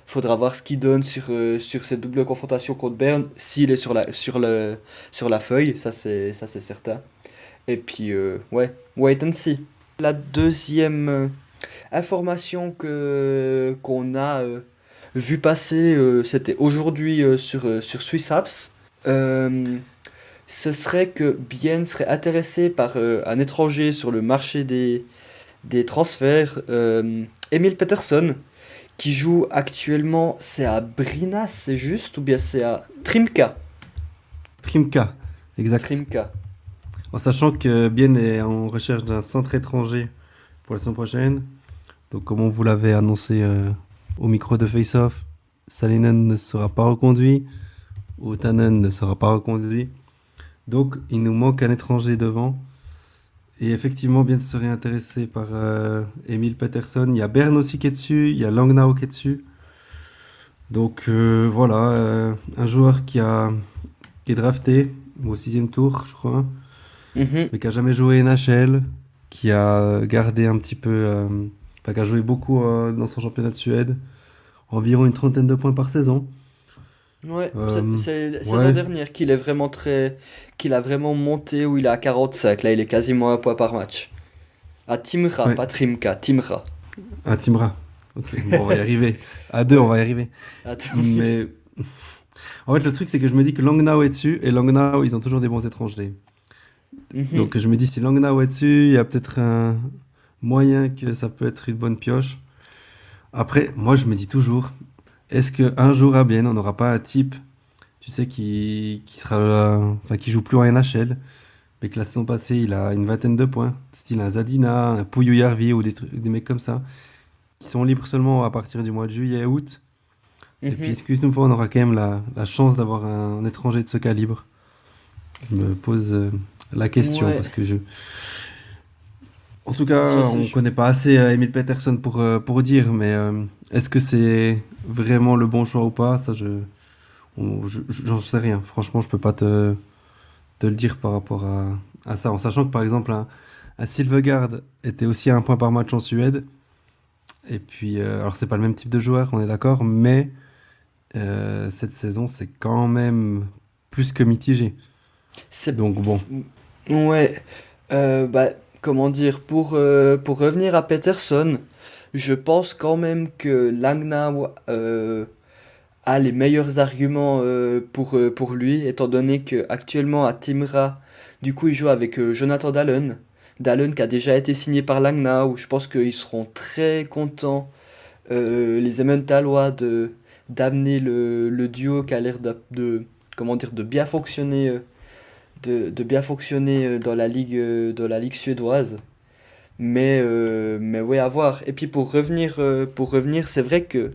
Speaker 1: Faudra voir ce qu'il donne sur cette double confrontation contre Berne, s'il est sur la feuille, ça c'est certain. Et puis, ouais, wait and see. La deuxième information qu'on a vu passer, c'était aujourd'hui sur Swiss Apps. Euh, Ce serait que Bien serait intéressé par un étranger sur le marché des transferts, Emil Peterson, qui joue actuellement, c'est à Brinas, c'est juste, ou bien c'est à Trimka?
Speaker 2: Trimka, exact.
Speaker 1: Trimka.
Speaker 2: En sachant que Bien est en recherche d'un centre étranger pour la saison prochaine. Donc, comme on vous l'avait annoncé au micro de Face Off, Salinen ne sera pas reconduit, Otanen ne sera pas reconduit. Donc, il nous manque un étranger devant. Et effectivement, Bien serait intéressé par Emil Peterson. Il y a Bern aussi qui est dessus, il y a Langnau qui est dessus. Donc voilà, un joueur qui est drafté au sixième tour, je crois,
Speaker 1: Mhm.
Speaker 2: mais qui a jamais joué NHL, qui a gardé un petit peu, enfin, qui a joué beaucoup dans son championnat de Suède, environ une trentaine de points par saison.
Speaker 1: Ouais,
Speaker 2: Euh,
Speaker 1: c'est la saison
Speaker 2: ouais,
Speaker 1: dernière qu'il a vraiment monté où il est à 45. Là, il est quasiment un point par match. À Timra,
Speaker 2: ouais,
Speaker 1: pas Trimka, Timra.
Speaker 2: à Timra. Ok, bon, on va y arriver. À deux, on
Speaker 1: Ouais,
Speaker 2: va y arriver.
Speaker 1: à tout dire.
Speaker 2: Mais en fait, le truc, c'est que je me dis que Langnau est dessus, et Langnau, ils ont toujours des bons étrangers.
Speaker 1: Mhm.
Speaker 2: Donc je me dis, si Langnau est dessus, il y a peut-être un moyen que ça peut être une bonne pioche. Après, moi, je me dis toujours, est-ce qu'un jour à Bienne, on n'aura pas un type, tu sais, qui sera enfin, qui joue plus en NHL, mais que la saison passée, il a une vingtaine de points, style un Zadina, un Puyu ou des mecs comme ça, qui sont libres seulement à partir du mois de juillet, août. Et puis,
Speaker 1: Mhm.
Speaker 2: est-ce qu'une fois, on aura quand même la chance d'avoir un étranger de ce calibre? Je me pose la question,
Speaker 1: Ouais,
Speaker 2: parce que en tout cas,
Speaker 1: ça c'est
Speaker 2: on connaît pas assez Emil Peterson pour dire, mais est-ce que c'est vraiment le bon choix ou pas? Ça, j'en sais rien. Franchement, je peux pas te le dire par rapport à ça. En sachant que, par exemple, un Silvegaard était aussi à un point par match en Suède. Et puis, alors, c'est pas le même type de joueur, on est d'accord, mais cette saison, c'est quand même plus que mitigé.
Speaker 1: c'est
Speaker 2: Donc, bon.
Speaker 1: ouais. Bah, comment dire, pour revenir à Peterson, je pense quand même que Langnau a les meilleurs arguments pour lui, étant donné que actuellement à Timra, du coup, il joue avec Jonathan Dallon. Dallon qui a déjà été signé par Langnau. Je pense qu'ils seront très contents, les Emmentalois, d'amener le duo qui a l'air comment dire, de bien fonctionner dans la ligue suédoise. Mais ouais, à voir. Et puis pour revenir, c'est vrai que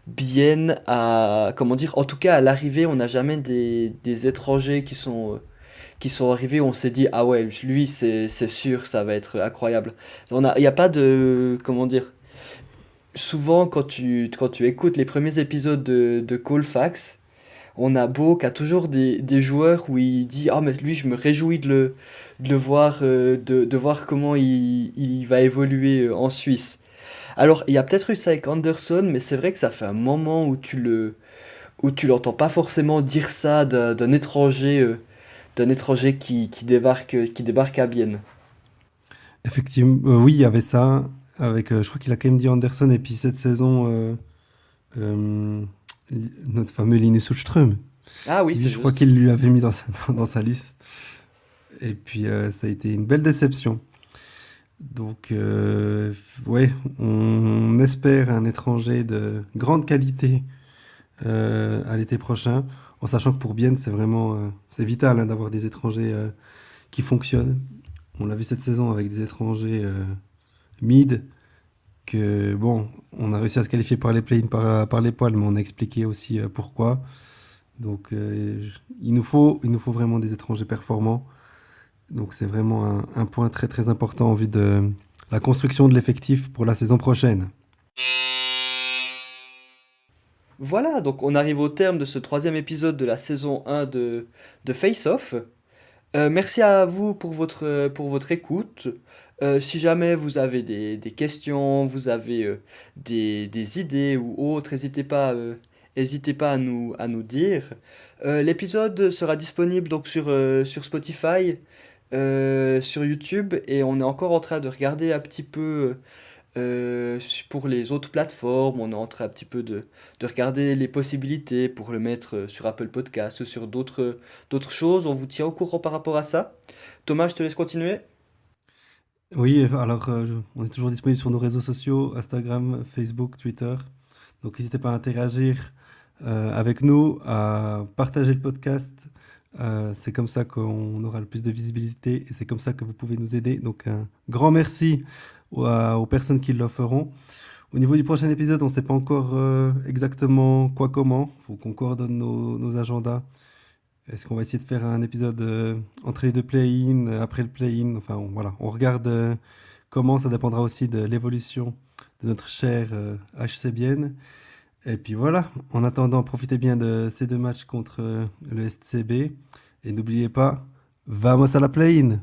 Speaker 1: Bienne a, comment dire, en tout cas à l'arrivée, on n'a jamais des étrangers qui sont arrivés où on s'est dit, ah ouais, lui, c'est sûr, ça va être incroyable. Il n'y a pas de, comment dire, souvent quand tu écoutes les premiers épisodes de Colfax, on a Beau qui a toujours des joueurs où il dit, ah mais lui, je me réjouis de le voir, de voir comment il va évoluer en Suisse. Alors, il y a peut-être eu ça avec Anderson, mais c'est vrai que ça fait un moment où tu l'entends pas forcément dire ça d'un étranger qui débarque à Bienne.
Speaker 2: Effectivement, oui, il y avait ça. Avec, je crois qu'il a quand même dit Anderson, et puis cette saison, euh, notre fameux Linus Hultström.
Speaker 1: Ah oui,
Speaker 2: Lui,
Speaker 1: c'est
Speaker 2: je crois
Speaker 1: juste.
Speaker 2: qu'il lui avait mis dans dans sa liste. Et puis, ça a été une belle déception. Donc, ouais, on espère un étranger de grande qualité à l'été prochain, en sachant que pour Bienne, c'est vraiment c'est vital hein, d'avoir des étrangers qui fonctionnent. On l'a vu cette saison avec des étrangers mid, que bon, on a réussi à se qualifier par les play-in par les poils, mais on a expliqué aussi pourquoi. Donc, il nous faut vraiment des étrangers performants. Donc, c'est vraiment un point très très important en vue de la construction de l'effectif pour la saison prochaine.
Speaker 1: Voilà, donc on arrive au terme de ce troisième épisode de la saison 1 de Face Off. Merci à vous pour votre écoute. Si jamais vous avez des questions, vous avez des idées ou autres, hésitez pas à nous dire. L'épisode sera disponible donc sur Spotify, sur YouTube, et on est encore en train de regarder un petit peu pour les autres plateformes. On est en train un petit peu de regarder les possibilités pour le mettre sur Apple Podcasts, sur d'autres choses. On vous tient au courant par rapport à ça. Thomas, je te laisse continuer.
Speaker 2: Oui, alors on est toujours disponible sur nos réseaux sociaux, Instagram, Facebook, Twitter. Donc n'hésitez pas à interagir avec nous, à partager le podcast. C'est comme ça qu'on aura le plus de visibilité et c'est comme ça que vous pouvez nous aider. Donc un grand merci aux personnes qui le feront. Au niveau du prochain épisode, on ne sait pas encore exactement quoi, comment. Il faut qu'on coordonne nos agendas. Est-ce qu'on va essayer de faire un épisode entre les deux play-in, après le play-in? Enfin, voilà, on regarde comment. Ça dépendra aussi de l'évolution de notre cher HCBN. Et puis voilà, en attendant, profitez bien de ces deux matchs contre le SCB. Et n'oubliez pas, vamos à la play-in!